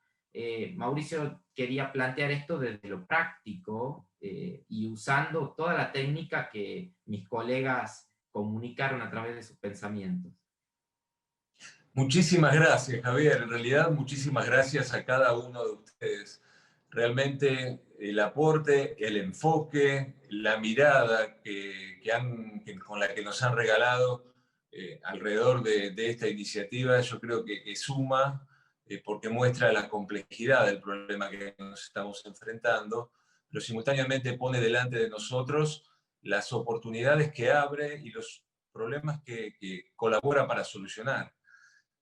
Mauricio quería plantear esto desde lo práctico y usando toda la técnica que mis colegas comunicaron a través de sus pensamientos. Muchísimas gracias, Javier. En realidad, muchísimas gracias a cada uno de ustedes. Realmente el aporte, el enfoque, la mirada con la que nos han regalado alrededor de esta iniciativa, yo creo que suma, porque muestra la complejidad del problema que nos estamos enfrentando, pero simultáneamente pone delante de nosotros las oportunidades que abre y los problemas que colabora para solucionar.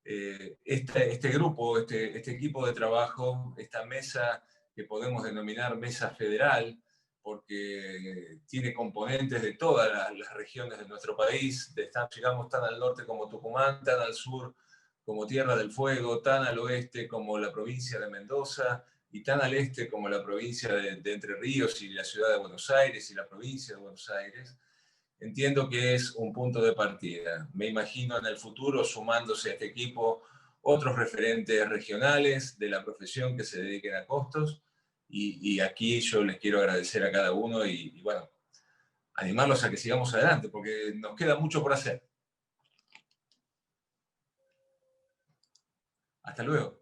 Este grupo, este equipo de trabajo, esta mesa que podemos denominar mesa federal, porque tiene componentes de todas las regiones de nuestro país, llegamos tan al norte como Tucumán, tan al sur como Tierra del Fuego, tan al oeste como la provincia de Mendoza, y tan al este como la provincia de Entre Ríos y la ciudad de Buenos Aires y la provincia de Buenos Aires. Entiendo que es un punto de partida. Me imagino en el futuro sumándose a este equipo otros referentes regionales de la profesión que se dediquen a costos, y aquí yo les quiero agradecer a cada uno y bueno, animarlos a que sigamos adelante porque nos queda mucho por hacer. Hasta luego.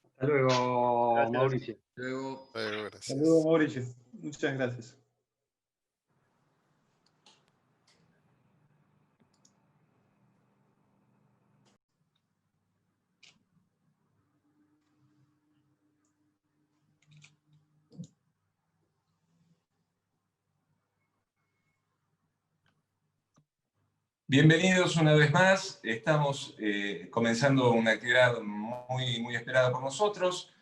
Hasta luego, Gracias. Mauricio. Luego. Gracias. Hasta luego, Mauricio. Muchas gracias. Bienvenidos una vez más. Estamos comenzando una actividad muy esperada por nosotros.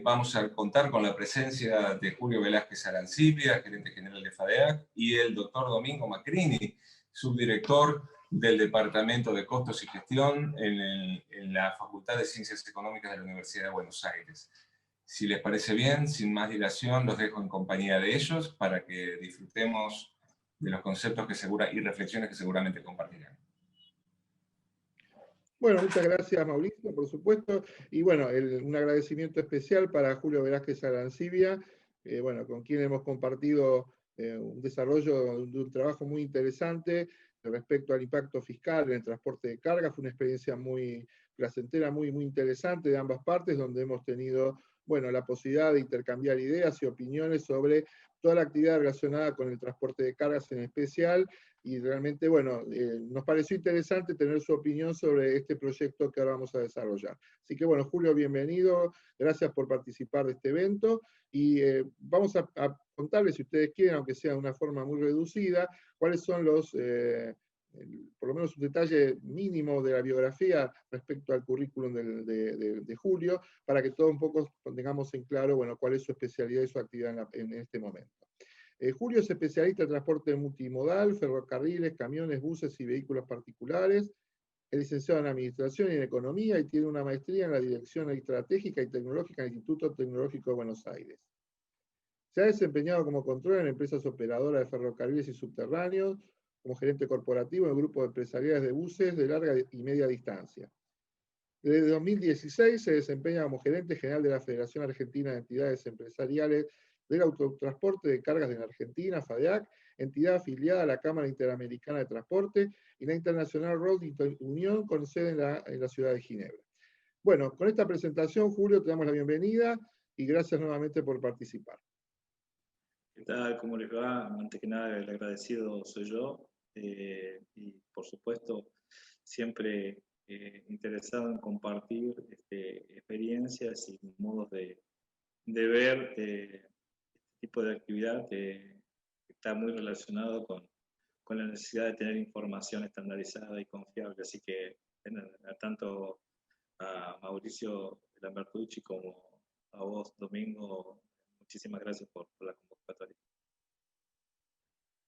Vamos a contar con la presencia de Julio Velázquez Arancibia, gerente general de FADEAC, y el doctor Domingo Macrini, subdirector del Departamento de Costos y Gestión en la Facultad de Ciencias Económicas de la Universidad de Buenos Aires. Si les parece bien, sin más dilación, los dejo en compañía de ellos para que disfrutemos de los conceptos y reflexiones que seguramente compartirán. Bueno, muchas gracias, Mauricio, por supuesto. Y bueno, un agradecimiento especial para Julio Velázquez Arancibia, bueno, con quien hemos compartido un desarrollo de un trabajo muy interesante respecto al impacto fiscal en el transporte de carga. Fue una experiencia muy placentera, muy interesante de ambas partes, donde hemos tenido, bueno, la posibilidad de intercambiar ideas y opiniones sobre toda la actividad relacionada con el transporte de cargas en especial, y realmente, bueno, nos pareció interesante tener su opinión sobre este proyecto que ahora vamos a desarrollar. Así que, bueno, Julio, bienvenido, gracias por participar de este evento, y vamos a contarles, si ustedes quieren, aunque sea de una forma muy reducida, cuáles son los por lo menos un detalle mínimo de la biografía respecto al currículum de Julio, para que todos un poco tengamos en claro, bueno, cuál es su especialidad y su actividad en este momento. Julio es especialista en transporte multimodal, ferrocarriles, camiones, buses y vehículos particulares. Es licenciado en Administración y en Economía y tiene una maestría en la Dirección Estratégica y Tecnológica del Instituto Tecnológico de Buenos Aires. Se ha desempeñado como controller en empresas operadoras de ferrocarriles y subterráneos, como gerente corporativo en grupos empresariales de buses de larga y media distancia. Desde 2016 se desempeña como gerente general de la Federación Argentina de Entidades Empresariales del Autotransporte de Cargas en Argentina, FADEAC, entidad afiliada a la Cámara Interamericana de Transporte y la International Road Union con sede en la ciudad de Ginebra. Bueno, con esta presentación, Julio, te damos la bienvenida y gracias nuevamente por participar. ¿Qué tal? ¿Cómo les va? Antes que nada, el agradecido soy yo y por supuesto siempre interesado en compartir experiencias y modos de ver este tipo de actividad que está muy relacionado con la necesidad de tener información estandarizada y confiable. Así que tanto a Mauricio Lambertucci como a vos, Domingo, muchísimas gracias por la convocatoria.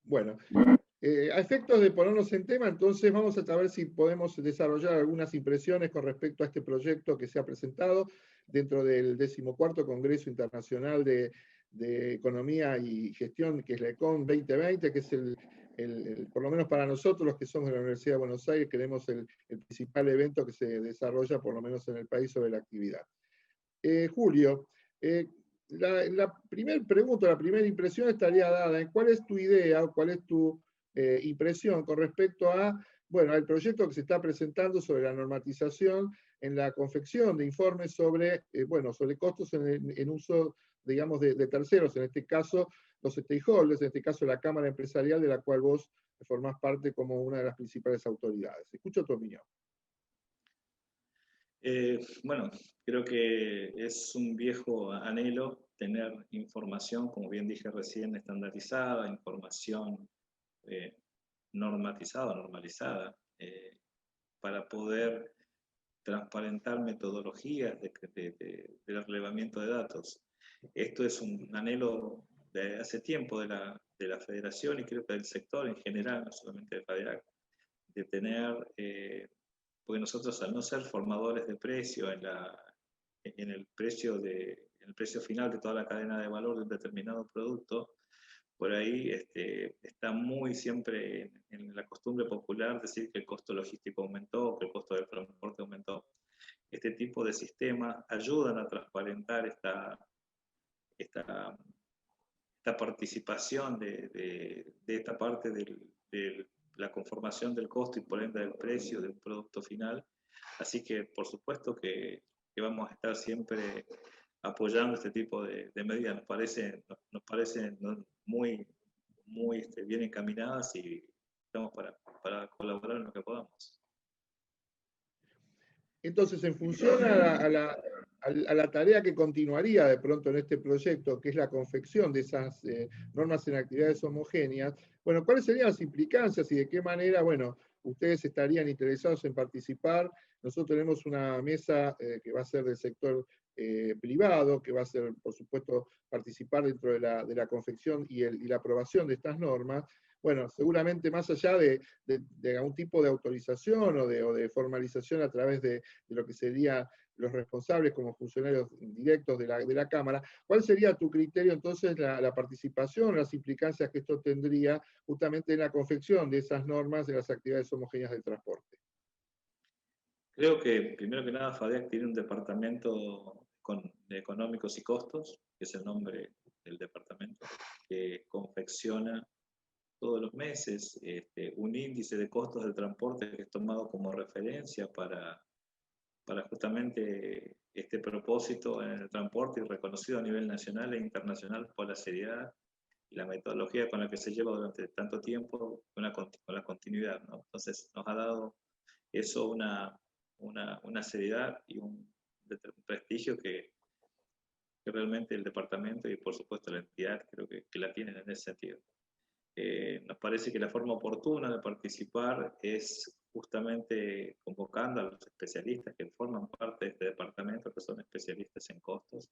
Bueno, a efectos de ponernos en tema, entonces vamos a ver si podemos desarrollar algunas impresiones con respecto a este proyecto que se ha presentado dentro del 14º Congreso Internacional de Economía y Gestión, que es la ECON 2020, que es por lo menos para nosotros, los que somos de la Universidad de Buenos Aires, queremos el principal evento que se desarrolla, por lo menos en el país, sobre la actividad. Julio, la primera pregunta, la primera impresión estaría dada en cuál es tu idea, cuál es tu impresión con respecto a, bueno, al proyecto que se está presentando sobre la normatización en la confección de informes sobre, bueno, sobre costos en uso, digamos, de terceros, en este caso los stakeholders, en este caso la Cámara Empresarial de la cual vos formás parte como una de las principales autoridades. Escucho tu opinión. Bueno, creo que es un viejo anhelo tener información, como bien dije recién, estandarizada, información normatizada, normalizada, para poder transparentar metodologías de relevamiento de datos. Esto es un anhelo de hace tiempo de la Federación y creo que del sector en general, no solamente de FADEAC, de tener... porque nosotros, al no ser formadores de precio en el precio final de toda la cadena de valor de un determinado producto, por ahí está muy siempre en la costumbre popular decir que el costo logístico aumentó, que el costo del transporte aumentó. Este tipo de sistemas ayudan a transparentar esta participación de esta parte de la conformación del costo y por ende del precio del producto final. Así que por supuesto que vamos a estar siempre apoyando este tipo de medidas. Nos parecen muy bien encaminadas y estamos para colaborar en lo que podamos. Entonces, en función a la tarea que continuaría de pronto en este proyecto, que es la confección de esas normas en actividades homogéneas, bueno, ¿cuáles serían las implicancias y de qué manera, bueno, ustedes estarían interesados en participar? Nosotros tenemos una mesa que va a ser del sector privado, que va a ser, por supuesto, participar dentro de la confección y la aprobación de estas normas. Bueno, seguramente más allá de algún tipo de autorización o de formalización a través de lo que serían los responsables como funcionarios directos de la Cámara, ¿cuál sería tu criterio entonces la participación, las implicancias que esto tendría justamente en la confección de esas normas de las actividades homogéneas del transporte? Creo que, primero que nada, FADEAC tiene un departamento de económicos y costos, que es el nombre del departamento, que confecciona todos los meses un índice de costos del transporte que es tomado como referencia para justamente este propósito en el transporte y reconocido a nivel nacional e internacional por la seriedad y la metodología con la que se lleva durante tanto tiempo con la continuidad, ¿no? Entonces nos ha dado eso una seriedad y un prestigio que realmente el departamento y por supuesto la entidad creo que la tienen en ese sentido. Nos parece que la forma oportuna de participar es justamente convocando a los especialistas que forman parte de este departamento, que son especialistas en costos,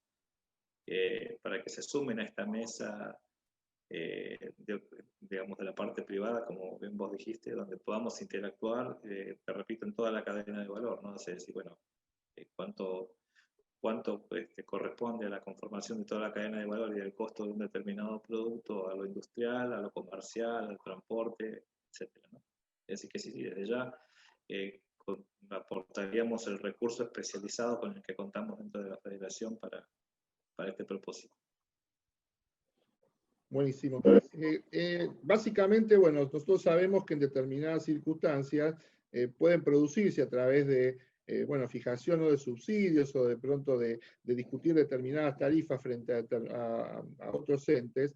para que se sumen a esta mesa, digamos, de la parte privada, como bien vos dijiste, donde podamos interactuar, te repito, en toda la cadena de valor, ¿no? Es decir, bueno, cuánto corresponde a la conformación de toda la cadena de valor y el costo de un determinado producto, a lo industrial, a lo comercial, al transporte, etc., ¿no? Es decir, que sí, desde ya aportaríamos el recurso especializado con el que contamos dentro de la federación para este propósito. Buenísimo. Básicamente, bueno, nosotros sabemos que en determinadas circunstancias pueden producirse a través de bueno, fijación de subsidios o de pronto de discutir determinadas tarifas frente a otros entes.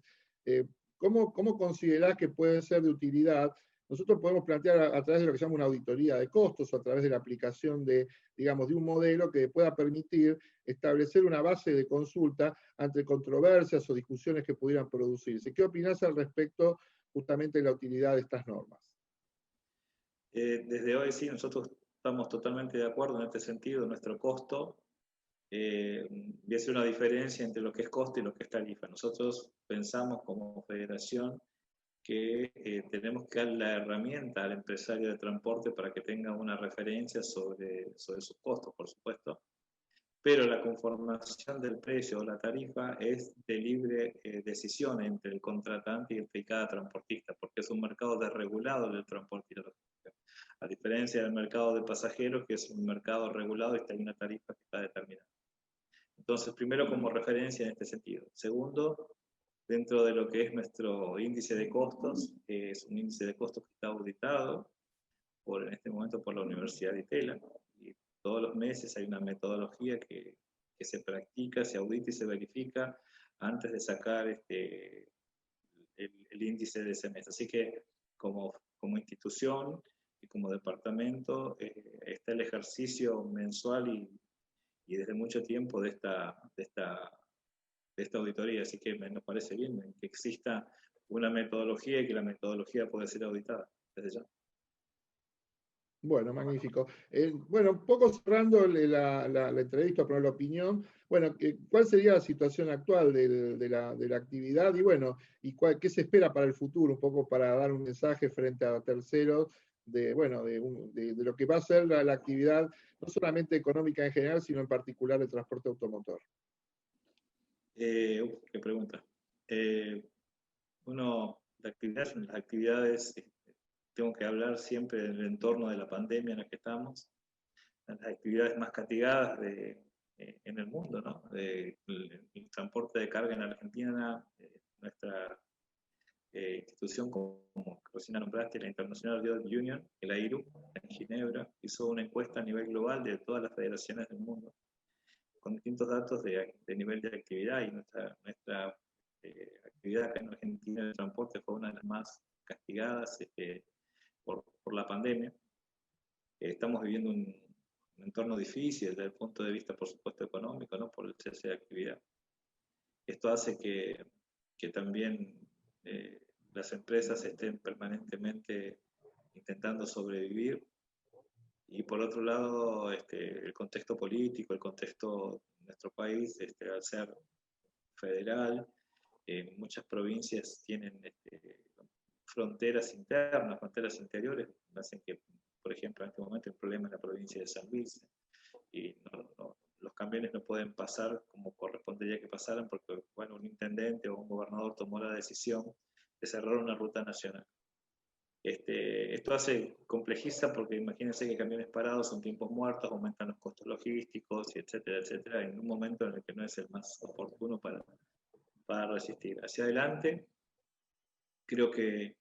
¿Cómo considerás que pueden ser de utilidad? Nosotros podemos plantear a través de lo que se llama una auditoría de costos o a través de la aplicación de, digamos, de un modelo que pueda permitir establecer una base de consulta ante controversias o discusiones que pudieran producirse. ¿Qué opinás al respecto justamente de la utilidad de estas normas? Desde hoy sí, nosotros estamos totalmente de acuerdo en este sentido. Nuestro costo, y hace una diferencia entre lo que es costo y lo que es tarifa. Nosotros pensamos como federación que tenemos que dar la herramienta al empresario de transporte para que tenga una referencia sobre sus costos, por supuesto, pero la conformación del precio o la tarifa es de libre decisión entre el contratante y cada transportista, porque es un mercado desregulado del transporte y la logística, a diferencia del mercado de pasajeros, que es un mercado regulado y está en una tarifa que está determinada. Entonces, primero como referencia en este sentido. Segundo, dentro de lo que es nuestro índice de costos, es un índice de costos que está auditado en este momento por la Universidad de Itela, y todos los meses hay una metodología que se practica, se audita y se verifica antes de sacar el índice de ese mes. Así que como institución y como departamento está el ejercicio mensual y desde mucho tiempo de esta auditoría, así que nos parece bien que exista una metodología y que la metodología pueda ser auditada desde ya. Bueno, magnífico. Bueno, un poco cerrando la entrevista, poner la opinión, bueno, ¿cuál sería la situación actual de la actividad? Y bueno, ¿qué se espera para el futuro? Un poco para dar un mensaje frente a terceros de lo que va a ser la actividad, no solamente económica en general, sino en particular el transporte automotor. Qué pregunta. Las actividades, tengo que hablar siempre del entorno de la pandemia en la que estamos, las actividades más castigadas en el mundo, ¿no? El transporte de carga en Argentina, nuestra institución, como recién nombraste, la International Road Union, la IRU, en Ginebra, hizo una encuesta a nivel global de todas las federaciones del mundo, con distintos datos de nivel de actividad, y nuestra actividad acá en Argentina de transporte fue una de las más castigadas por la pandemia. Estamos viviendo un entorno difícil desde el punto de vista, por supuesto, económico, ¿no? Por el cese de actividad. Esto hace que también las empresas estén permanentemente intentando sobrevivir, y por otro lado el contexto político, el contexto de nuestro país, al ser federal, muchas provincias tienen fronteras internas, fronteras interiores, hacen que, por ejemplo, en este momento el problema es la provincia de San Luis, y los camiones no pueden pasar como correspondería que pasaran, porque bueno, un intendente o un gobernador tomó la decisión de cerrar una ruta nacional. Esto complejiza, porque imagínense que camiones parados son tiempos muertos, aumentan los costos logísticos, etcétera, etcétera, en un momento en el que no es el más oportuno para resistir. Hacia adelante, creo que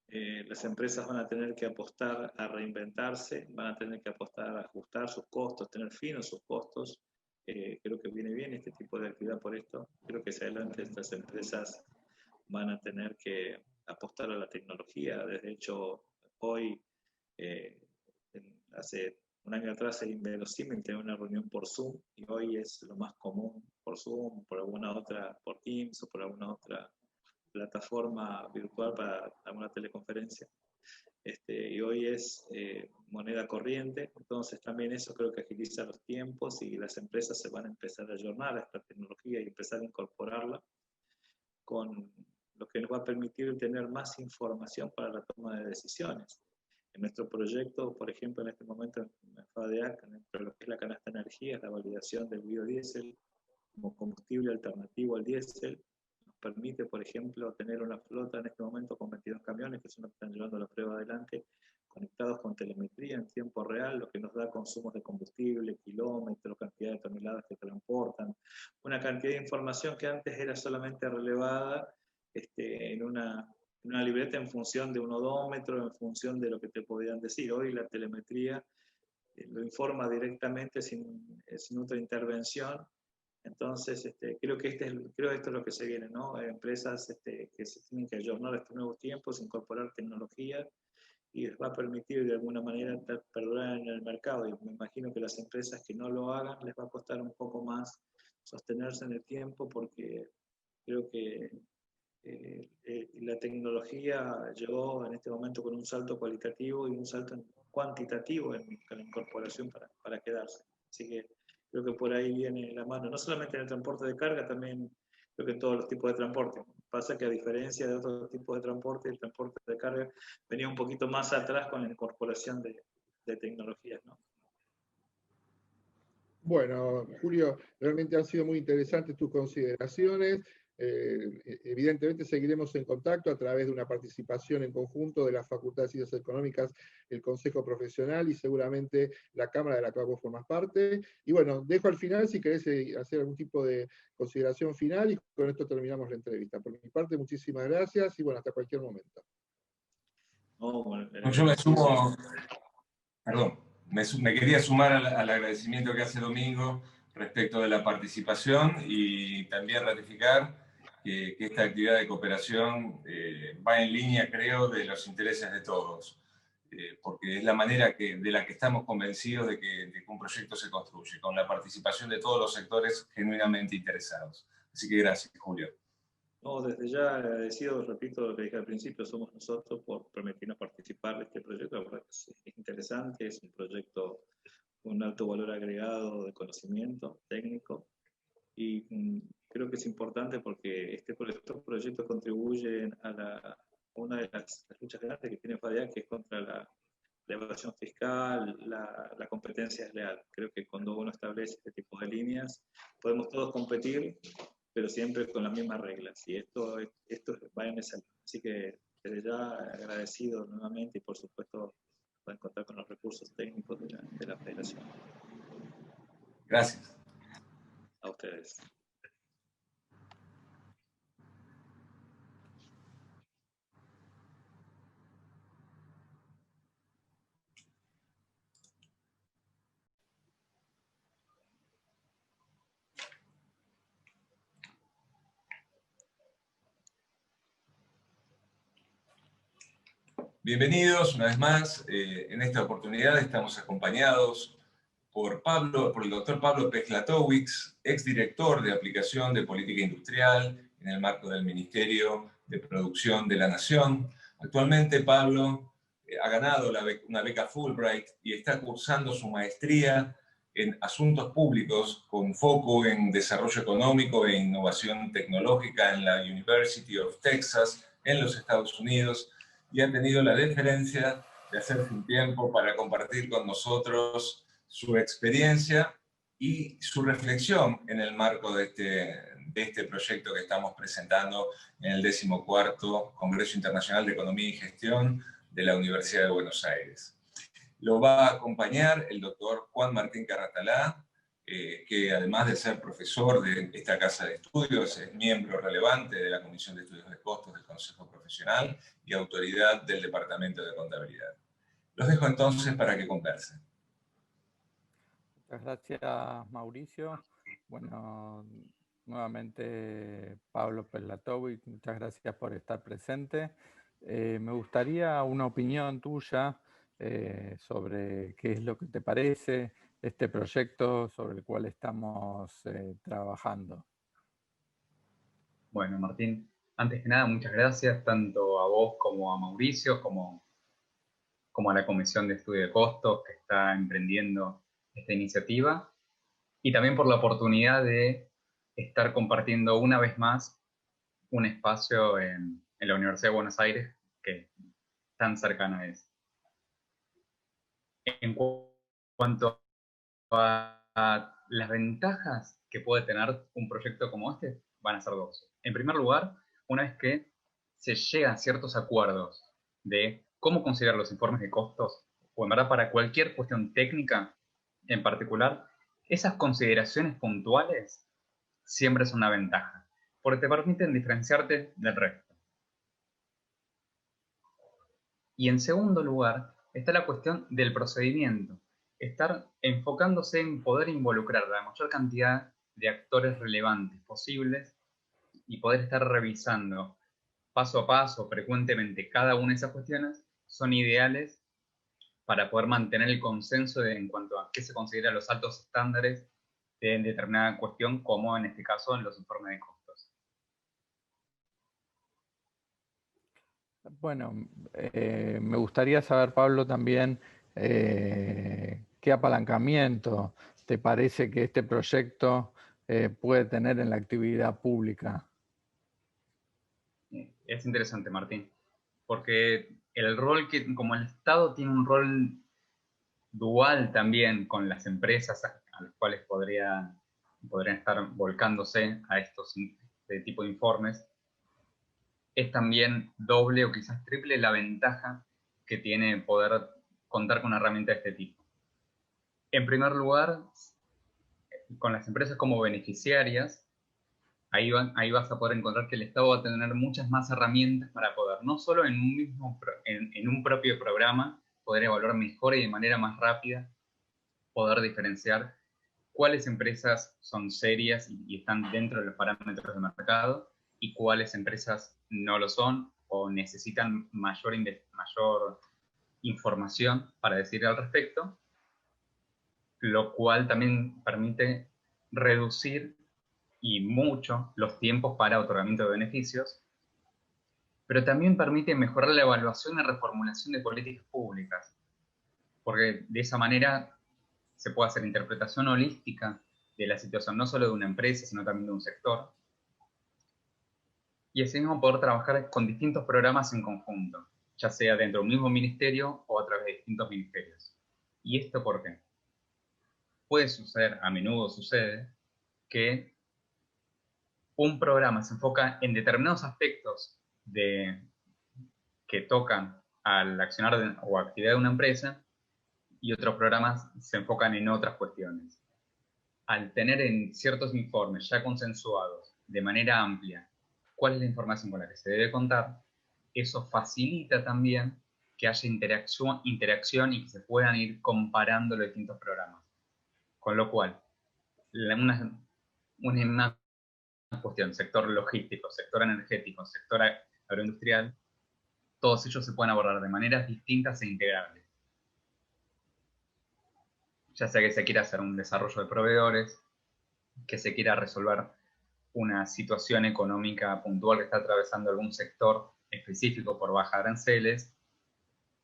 las empresas van a tener que apostar a reinventarse, van a tener que apostar a ajustar sus costos, tener fin a sus costos. Creo que viene bien este tipo de actividad por esto. Creo que hacia adelante estas empresas van a tener que apostar a la tecnología. De hecho, hoy, hace un año atrás era inverosímil tener una reunión por Zoom, y hoy es lo más común por Zoom, por alguna otra, por Teams o por alguna otra plataforma virtual para una teleconferencia. Y hoy es moneda corriente, entonces también eso creo que agiliza los tiempos y las empresas se van a empezar a ayornar a esta tecnología y empezar a incorporarla, con lo que nos va a permitir tener más información para la toma de decisiones. En nuestro proyecto, por ejemplo, en este momento en FADEAC, dentro de lo que es la canasta de energía, es la validación del biodiesel como combustible alternativo al diésel. Nos permite, por ejemplo, tener una flota en este momento con 22 camiones que son los que están llevando la prueba adelante, conectados con telemetría en tiempo real, lo que nos da consumos de combustible, kilómetros, cantidad de toneladas que transportan, una cantidad de información que antes era solamente relevada en una libreta en función de un odómetro, en función de lo que te podían decir. Hoy la telemetría lo informa directamente sin otra intervención. Entonces, creo que esto es lo que se viene, ¿no? Empresas que se tienen que ayornar a estos nuevos tiempos, incorporar tecnología, y les va a permitir de alguna manera perdurar en el mercado. Y me imagino que las empresas que no lo hagan les va a costar un poco más sostenerse en el tiempo, porque creo que la tecnología llegó en este momento con un salto cualitativo y un salto cuantitativo en la incorporación para quedarse. Así que creo que por ahí viene la mano, no solamente en el transporte de carga, también creo que en todos los tipos de transporte. Pasa que a diferencia de otros tipos de transporte, el transporte de carga venía un poquito más atrás con la incorporación de tecnologías, ¿no? Bueno, Julio, realmente han sido muy interesantes tus consideraciones. Evidentemente seguiremos en contacto a través de una participación en conjunto de la Facultad de Ciencias Económicas, el Consejo Profesional y seguramente la Cámara de la cual vos formás parte. Y bueno, dejo al final si querés hacer algún tipo de consideración final y con esto terminamos la entrevista. Por mi parte, muchísimas gracias y bueno, hasta cualquier momento. No, yo me sumo, perdón, me quería sumar al agradecimiento que hace Domingo respecto de la participación y también ratificar que esta actividad de cooperación va en línea, creo, de los intereses de todos, porque es la manera de la que estamos convencidos de que un proyecto se construye, con la participación de todos los sectores genuinamente interesados. Así que gracias, Julio. No, desde ya agradecido, repito lo que dije al principio, somos nosotros por permitirnos participar de este proyecto. La verdad que es interesante, es un proyecto con un alto valor agregado de conocimiento técnico y creo que es importante porque estos proyectos contribuyen a una de las luchas grandes que tiene FADEAC, que es contra la evasión fiscal, la competencia desleal. Creo que cuando uno establece este tipo de líneas, podemos todos competir, pero siempre con las mismas reglas. Y esto va en esa línea. Así que desde ya agradecido nuevamente y por supuesto pueden contar con los recursos técnicos de la Federación. Gracias. A ustedes. Bienvenidos una vez más. En esta oportunidad estamos acompañados por el doctor Pablo Pechlatowicz, exdirector de aplicación de política industrial en el marco del Ministerio de Producción de la Nación. Actualmente Pablo ha ganado una beca Fulbright y está cursando su maestría en asuntos públicos con foco en desarrollo económico e innovación tecnológica en la University of Texas en los Estados Unidos, y ha tenido la deferencia de hacerse un tiempo para compartir con nosotros su experiencia y su reflexión en el marco de este proyecto que estamos presentando en el 14º Congreso Internacional de Economía y Gestión de la Universidad de Buenos Aires. Lo va a acompañar el doctor Juan Martín Carratalá, que además de ser profesor de esta casa de estudios, es miembro relevante de la Comisión de Estudios de Costos del Consejo Profesional y autoridad del Departamento de Contabilidad. Los dejo entonces para que conversen. Muchas gracias, Mauricio. Bueno, nuevamente Pablo Pechlatowicz, muchas gracias por estar presente. Me gustaría una opinión tuya sobre qué es lo que te parece este proyecto sobre el cual estamos trabajando. Bueno, Martín, Antes que nada, muchas gracias tanto a vos como a Mauricio, como a la Comisión de Estudio de Costos que está emprendiendo esta iniciativa, y también por la oportunidad de estar compartiendo una vez más un espacio en la Universidad de Buenos Aires que tan cercana es. En cuanto a las ventajas que puede tener un proyecto como este, van a ser dos. En primer lugar, una vez que se llegan a ciertos acuerdos de cómo considerar los informes de costos, o en verdad para cualquier cuestión técnica en particular, esas consideraciones puntuales siempre es una ventaja, porque te permiten diferenciarte del resto. Y en segundo lugar, está la cuestión del procedimiento. Estar enfocándose en poder involucrar la mayor cantidad de actores relevantes posibles y poder estar revisando paso a paso, frecuentemente, cada una de esas cuestiones, son ideales para poder mantener el consenso en cuanto a qué se considera los altos estándares de determinada cuestión, como en este caso en los informes de costos. Bueno, me gustaría saber, Pablo, también qué apalancamiento te parece que este proyecto puede tener en la actividad pública. Es interesante, Martín, porque el rol que, como el Estado tiene un rol dual también con las empresas a las cuales podrían estar volcándose a este tipo de informes, es también doble o quizás triple la ventaja que tiene poder contar con una herramienta de este tipo. En primer lugar, con las empresas como beneficiarias, ahí vas a poder encontrar que el Estado va a tener muchas más herramientas para poder, no solo en un propio programa, poder evaluar mejor y de manera más rápida, poder diferenciar cuáles empresas son serias y están dentro de los parámetros de mercado y cuáles empresas no lo son o necesitan mayor información para decir al respecto, lo cual también permite reducir y mucho los tiempos para otorgamiento de beneficios, pero también permite mejorar la evaluación y reformulación de políticas públicas, porque de esa manera se puede hacer interpretación holística de la situación, no solo de una empresa, sino también de un sector, y así mismo poder trabajar con distintos programas en conjunto, ya sea dentro de un mismo ministerio o a través de distintos ministerios. ¿Y esto por qué? Puede suceder, a menudo sucede, que un programa se enfoca en determinados aspectos que tocan al accionar o actividad de una empresa y otros programas se enfocan en otras cuestiones. Al tener en ciertos informes ya consensuados de manera amplia cuál es la información con la que se debe contar, eso facilita también que haya interacción y que se puedan ir comparando los distintos programas. Con lo cual, una cuestión, sector logístico, sector energético, sector agroindustrial, todos ellos se pueden abordar de maneras distintas e integrables. Ya sea que se quiera hacer un desarrollo de proveedores, que se quiera resolver una situación económica puntual que está atravesando algún sector específico por baja aranceles,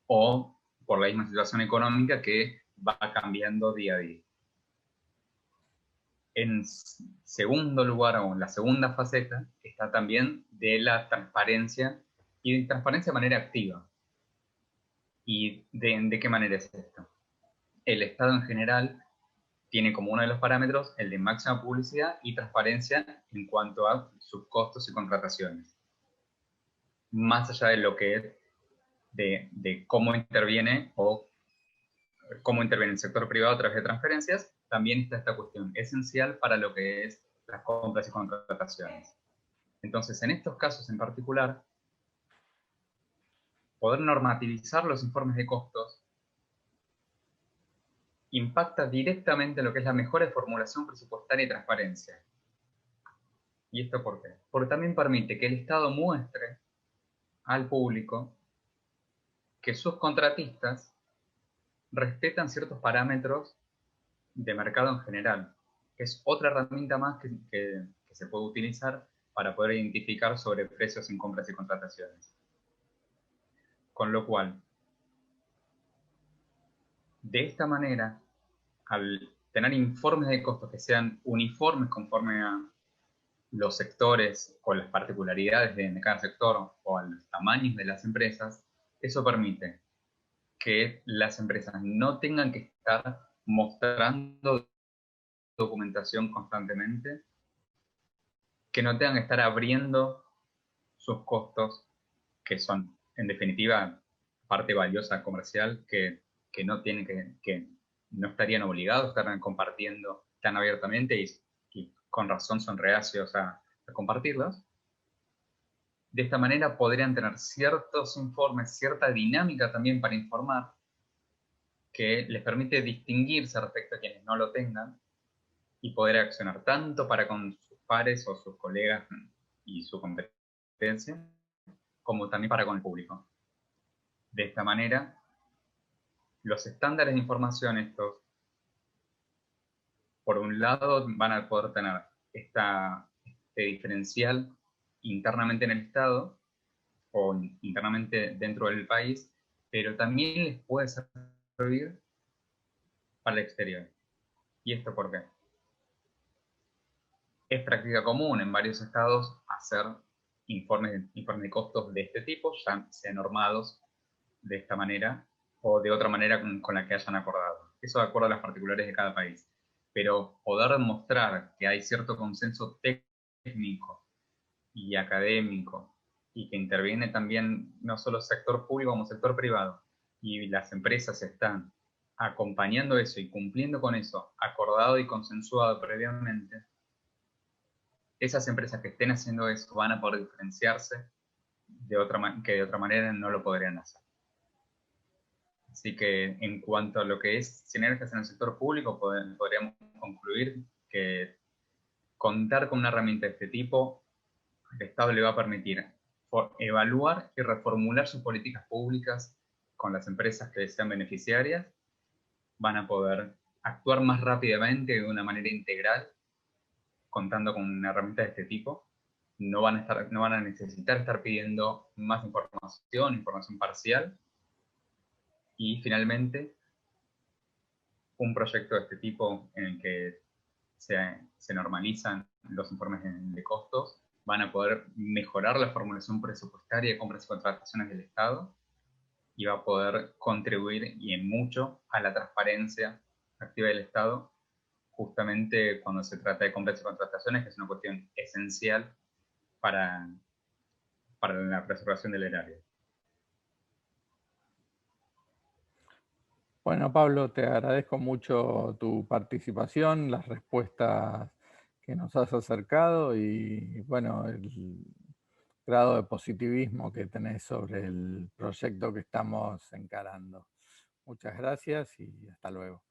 o por la misma situación económica que va cambiando día a día. En segundo lugar, o en la segunda faceta, está también de la transparencia, y de transparencia de manera activa. ¿Y de qué manera es esto? El Estado en general tiene como uno de los parámetros el de máxima publicidad y transparencia en cuanto a sus costos y contrataciones. Más allá de lo que es de cómo interviene el sector privado a través de transferencias, también está esta cuestión esencial para lo que es las compras y contrataciones. Entonces, en estos casos en particular, poder normativizar los informes de costos impacta directamente lo que es la mejora de formulación presupuestaria y transparencia. ¿Y esto por qué? Porque también permite que el Estado muestre al público que sus contratistas respetan ciertos parámetros de mercado en general. Es otra herramienta más que se puede utilizar para poder identificar sobreprecios en compras y contrataciones. Con lo cual, de esta manera, al tener informes de costos que sean uniformes conforme a los sectores o las particularidades de cada sector o a los tamaños de las empresas, eso permite que las empresas no tengan que estar mostrando documentación constantemente, que no tengan que estar abriendo sus costos, que son, en definitiva, parte valiosa comercial, que no tienen que no estarían obligados a estar compartiendo tan abiertamente y con razón son reacios a compartirlos. De esta manera podrían tener ciertos informes, cierta dinámica también para informar, que les permite distinguirse respecto a quienes no lo tengan y poder accionar tanto para con sus pares o sus colegas y su competencia, como también para con el público. De esta manera, los estándares de información estos, por un lado, van a poder tener este diferencial internamente en el Estado o internamente dentro del país, pero también les puede servir para el exterior. ¿Y esto por qué? Es práctica común en varios estados hacer informes de costos de este tipo, ya sean normados de esta manera o de otra manera con la que hayan acordado. Eso de acuerdo a las particularidades de cada país. Pero poder demostrar que hay cierto consenso técnico y académico y que interviene también no solo sector público como sector privado, y las empresas están acompañando eso y cumpliendo con eso, acordado y consensuado previamente, esas empresas que estén haciendo eso van a poder diferenciarse que de otra manera no lo podrían hacer. Así que en cuanto a lo que es sinergias en el sector público, podríamos concluir que contar con una herramienta de este tipo, el Estado le va a permitir evaluar y reformular sus políticas públicas con las empresas que sean beneficiarias, van a poder actuar más rápidamente de una manera integral, contando con una herramienta de este tipo. No van a necesitar estar pidiendo más información parcial. Y finalmente, un proyecto de este tipo en el que se normalizan los informes de costos, van a poder mejorar la formulación presupuestaria de compras y contrataciones del Estado y va a poder contribuir y en mucho a la transparencia activa del Estado, justamente cuando se trata de compras y contrataciones, que es una cuestión esencial para la preservación del erario. Bueno, Pablo, te agradezco mucho tu participación, las respuestas que nos has acercado y, bueno, el grado de positivismo que tenés sobre el proyecto que estamos encarando. Muchas gracias y hasta luego.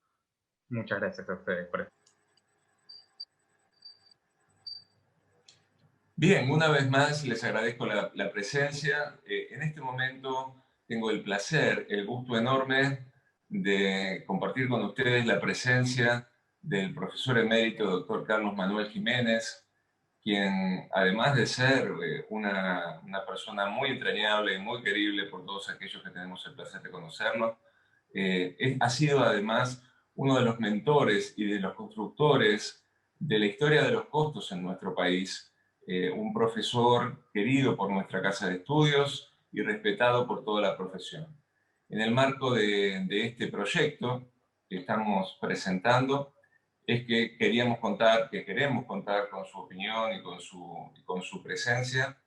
Muchas gracias a ustedes por esto. Bien, una vez más les agradezco la presencia. En este momento tengo el placer, el gusto enorme de compartir con ustedes la presencia del profesor emérito doctor Carlos Manuel Jiménez, quien además de ser una persona muy entrañable y muy querible por todos aquellos que tenemos el placer de conocerlo, ha sido además uno de los mentores y de los constructores de la historia de los costos en nuestro país, un profesor querido por nuestra casa de estudios y respetado por toda la profesión. En el marco de este proyecto que estamos presentando, es que queremos contar con su opinión y con su presencia.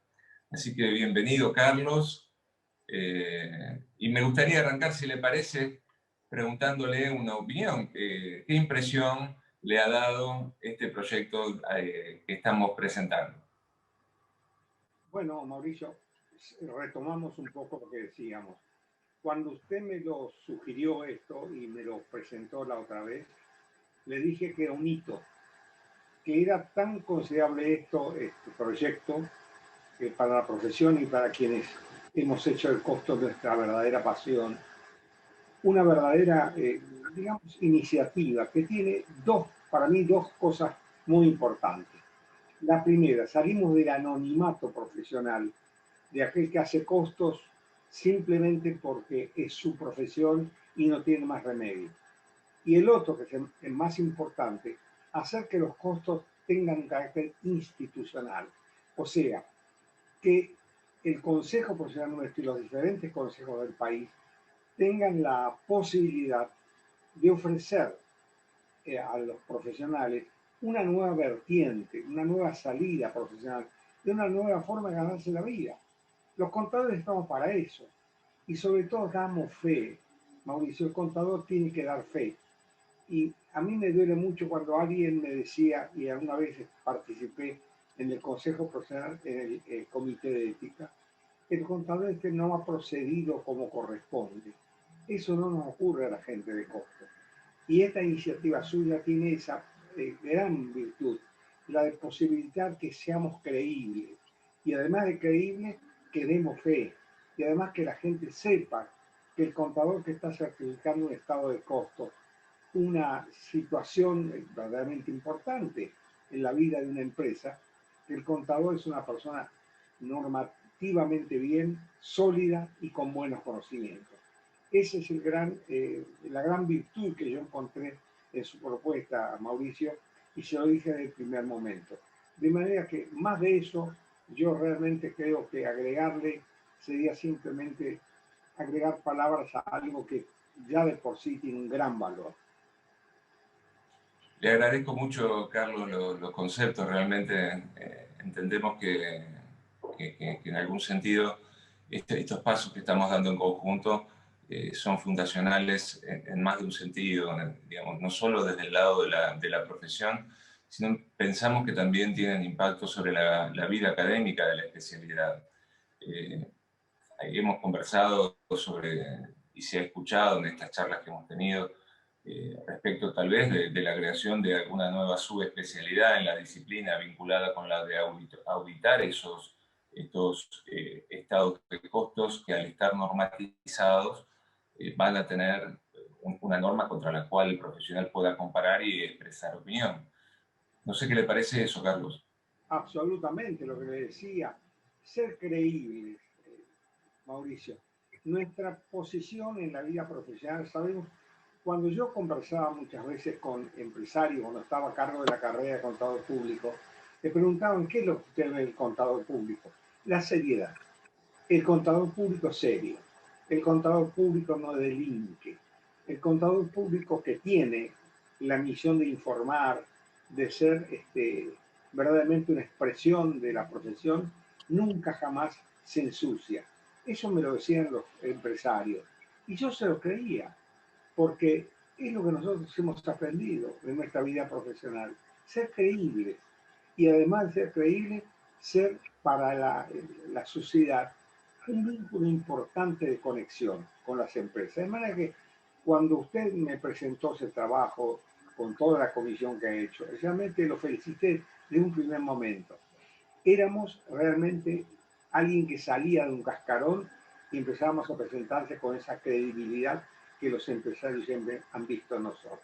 Así que bienvenido, Carlos. Y me gustaría arrancar, si le parece, preguntándole una opinión. ¿Qué impresión le ha dado este proyecto que estamos presentando? Bueno, Mauricio, retomamos un poco lo que decíamos. Cuando usted me lo sugirió esto y me lo presentó la otra vez, le dije que era un hito, que era tan considerable este proyecto para la profesión y para quienes hemos hecho el costo de nuestra verdadera pasión, una verdadera, digamos, iniciativa que tiene para mí dos cosas muy importantes. La primera, salimos del anonimato profesional, de aquel que hace costos simplemente porque es su profesión y no tiene más remedio. Y el otro, que es el más importante, hacer que los costos tengan un carácter institucional. O sea, que el Consejo Profesional nuestro y los diferentes consejos del país tengan la posibilidad de ofrecer a los profesionales una nueva vertiente, una nueva salida profesional, de una nueva forma de ganarse la vida. Los contadores estamos para eso. Y sobre todo damos fe. Mauricio, el contador tiene que dar fe. Y a mí me duele mucho cuando alguien me decía, y alguna vez participé en el Consejo Profesional, en el Comité de Ética, el contador no ha procedido como corresponde. Eso no nos ocurre a la gente de costos. Y esta iniciativa suya tiene esa gran virtud, la de posibilitar que seamos creíbles. Y además de creíbles, que demos fe. Y además que la gente sepa que el contador que está certificando un estado de costo, una situación verdaderamente importante en la vida de una empresa, que el contador es una persona normativamente bien, sólida y con buenos conocimientos. Esa es la gran virtud que yo encontré en su propuesta, Mauricio, y se lo dije desde el primer momento. De manera que más de eso, yo realmente creo que agregarle sería simplemente agregar palabras a algo que ya de por sí tiene un gran valor. Le agradezco mucho, Carlos, los conceptos. Realmente entendemos que en algún sentido estos pasos que estamos dando en conjunto son fundacionales en más de un sentido, digamos, no solo desde el lado de la profesión, sino pensamos que también tienen impacto sobre la vida académica de la especialidad. Hemos conversado sobre, y se ha escuchado en estas charlas que hemos tenido, respecto tal vez de la creación de alguna nueva subespecialidad en la disciplina vinculada con la de auditar estos estados de costos que al estar normatizados van a tener una norma contra la cual el profesional pueda comparar y expresar opinión. No sé qué le parece eso, Carlos. Absolutamente, lo que le decía, ser creíbles, Mauricio. Nuestra posición en la vida profesional, sabemos, cuando yo conversaba muchas veces con empresarios, cuando estaba a cargo de la carrera de contador público, me preguntaban qué es lo que usted ve del contador público. La seriedad. El contador público es serio. El contador público no delinque. El contador público que tiene la misión de informar, de ser verdaderamente una expresión de la profesión, nunca jamás se ensucia. Eso me lo decían los empresarios. Y yo se lo creía, porque es lo que nosotros hemos aprendido en nuestra vida profesional. Ser creíbles. Y además de ser creíbles, ser para la sociedad un vínculo importante de conexión con las empresas. De manera que cuando usted me presentó ese trabajo con toda la comisión que ha hecho, realmente lo felicité de un primer momento. Éramos realmente alguien que salía de un cascarón y empezábamos a presentarse con esa credibilidad que los empresarios siempre han visto en nosotros.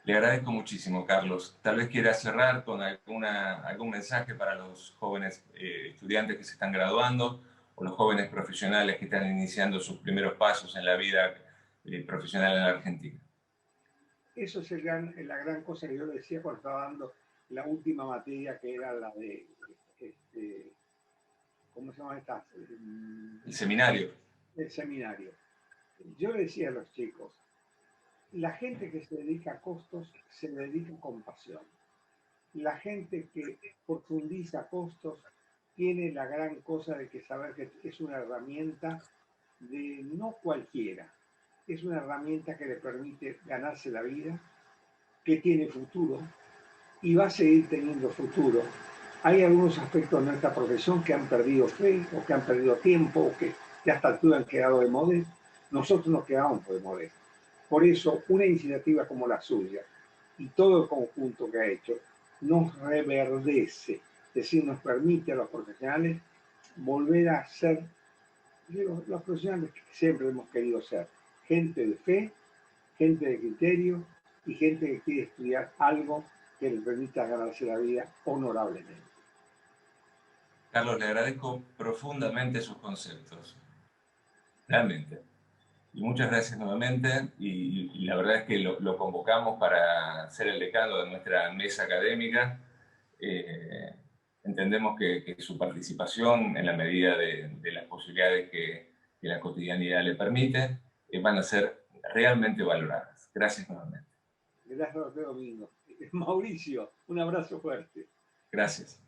Le agradezco muchísimo, Carlos. Tal vez quiera cerrar con algún mensaje para los jóvenes estudiantes que se están graduando o los jóvenes profesionales que están iniciando sus primeros pasos en la vida profesional en la Argentina. Eso es la gran cosa que yo le decía cuando estaba dando la última materia, que era la de, ¿cómo se llama esta? El seminario. El seminario. Yo le decía a los chicos, la gente que se dedica a costos se dedica con pasión. La gente que profundiza costos tiene la gran cosa de que saber que es una herramienta de no cualquiera. Es una herramienta que le permite ganarse la vida, que tiene futuro y va a seguir teniendo futuro. Hay algunos aspectos de nuestra profesión que han perdido fe o que han perdido tiempo o que a esta altura han quedado de moda. Nosotros nos quedamos de moda. Por eso, una iniciativa como la suya y todo el conjunto que ha hecho nos reverdece, es decir, nos permite a los profesionales volver a ser los profesionales que siempre hemos querido ser. Gente de fe, gente de criterio y gente que quiere estudiar algo que le permita ganarse la vida honorablemente. Carlos, le agradezco profundamente sus conceptos. Realmente. Y muchas gracias nuevamente. Y la verdad es que lo convocamos para ser el decano de nuestra mesa académica. Entendemos que su participación, en la medida de las posibilidades que la cotidianidad le permite, van a ser realmente valoradas. Gracias nuevamente. Gracias, Domingo. Mauricio, un abrazo fuerte. Gracias.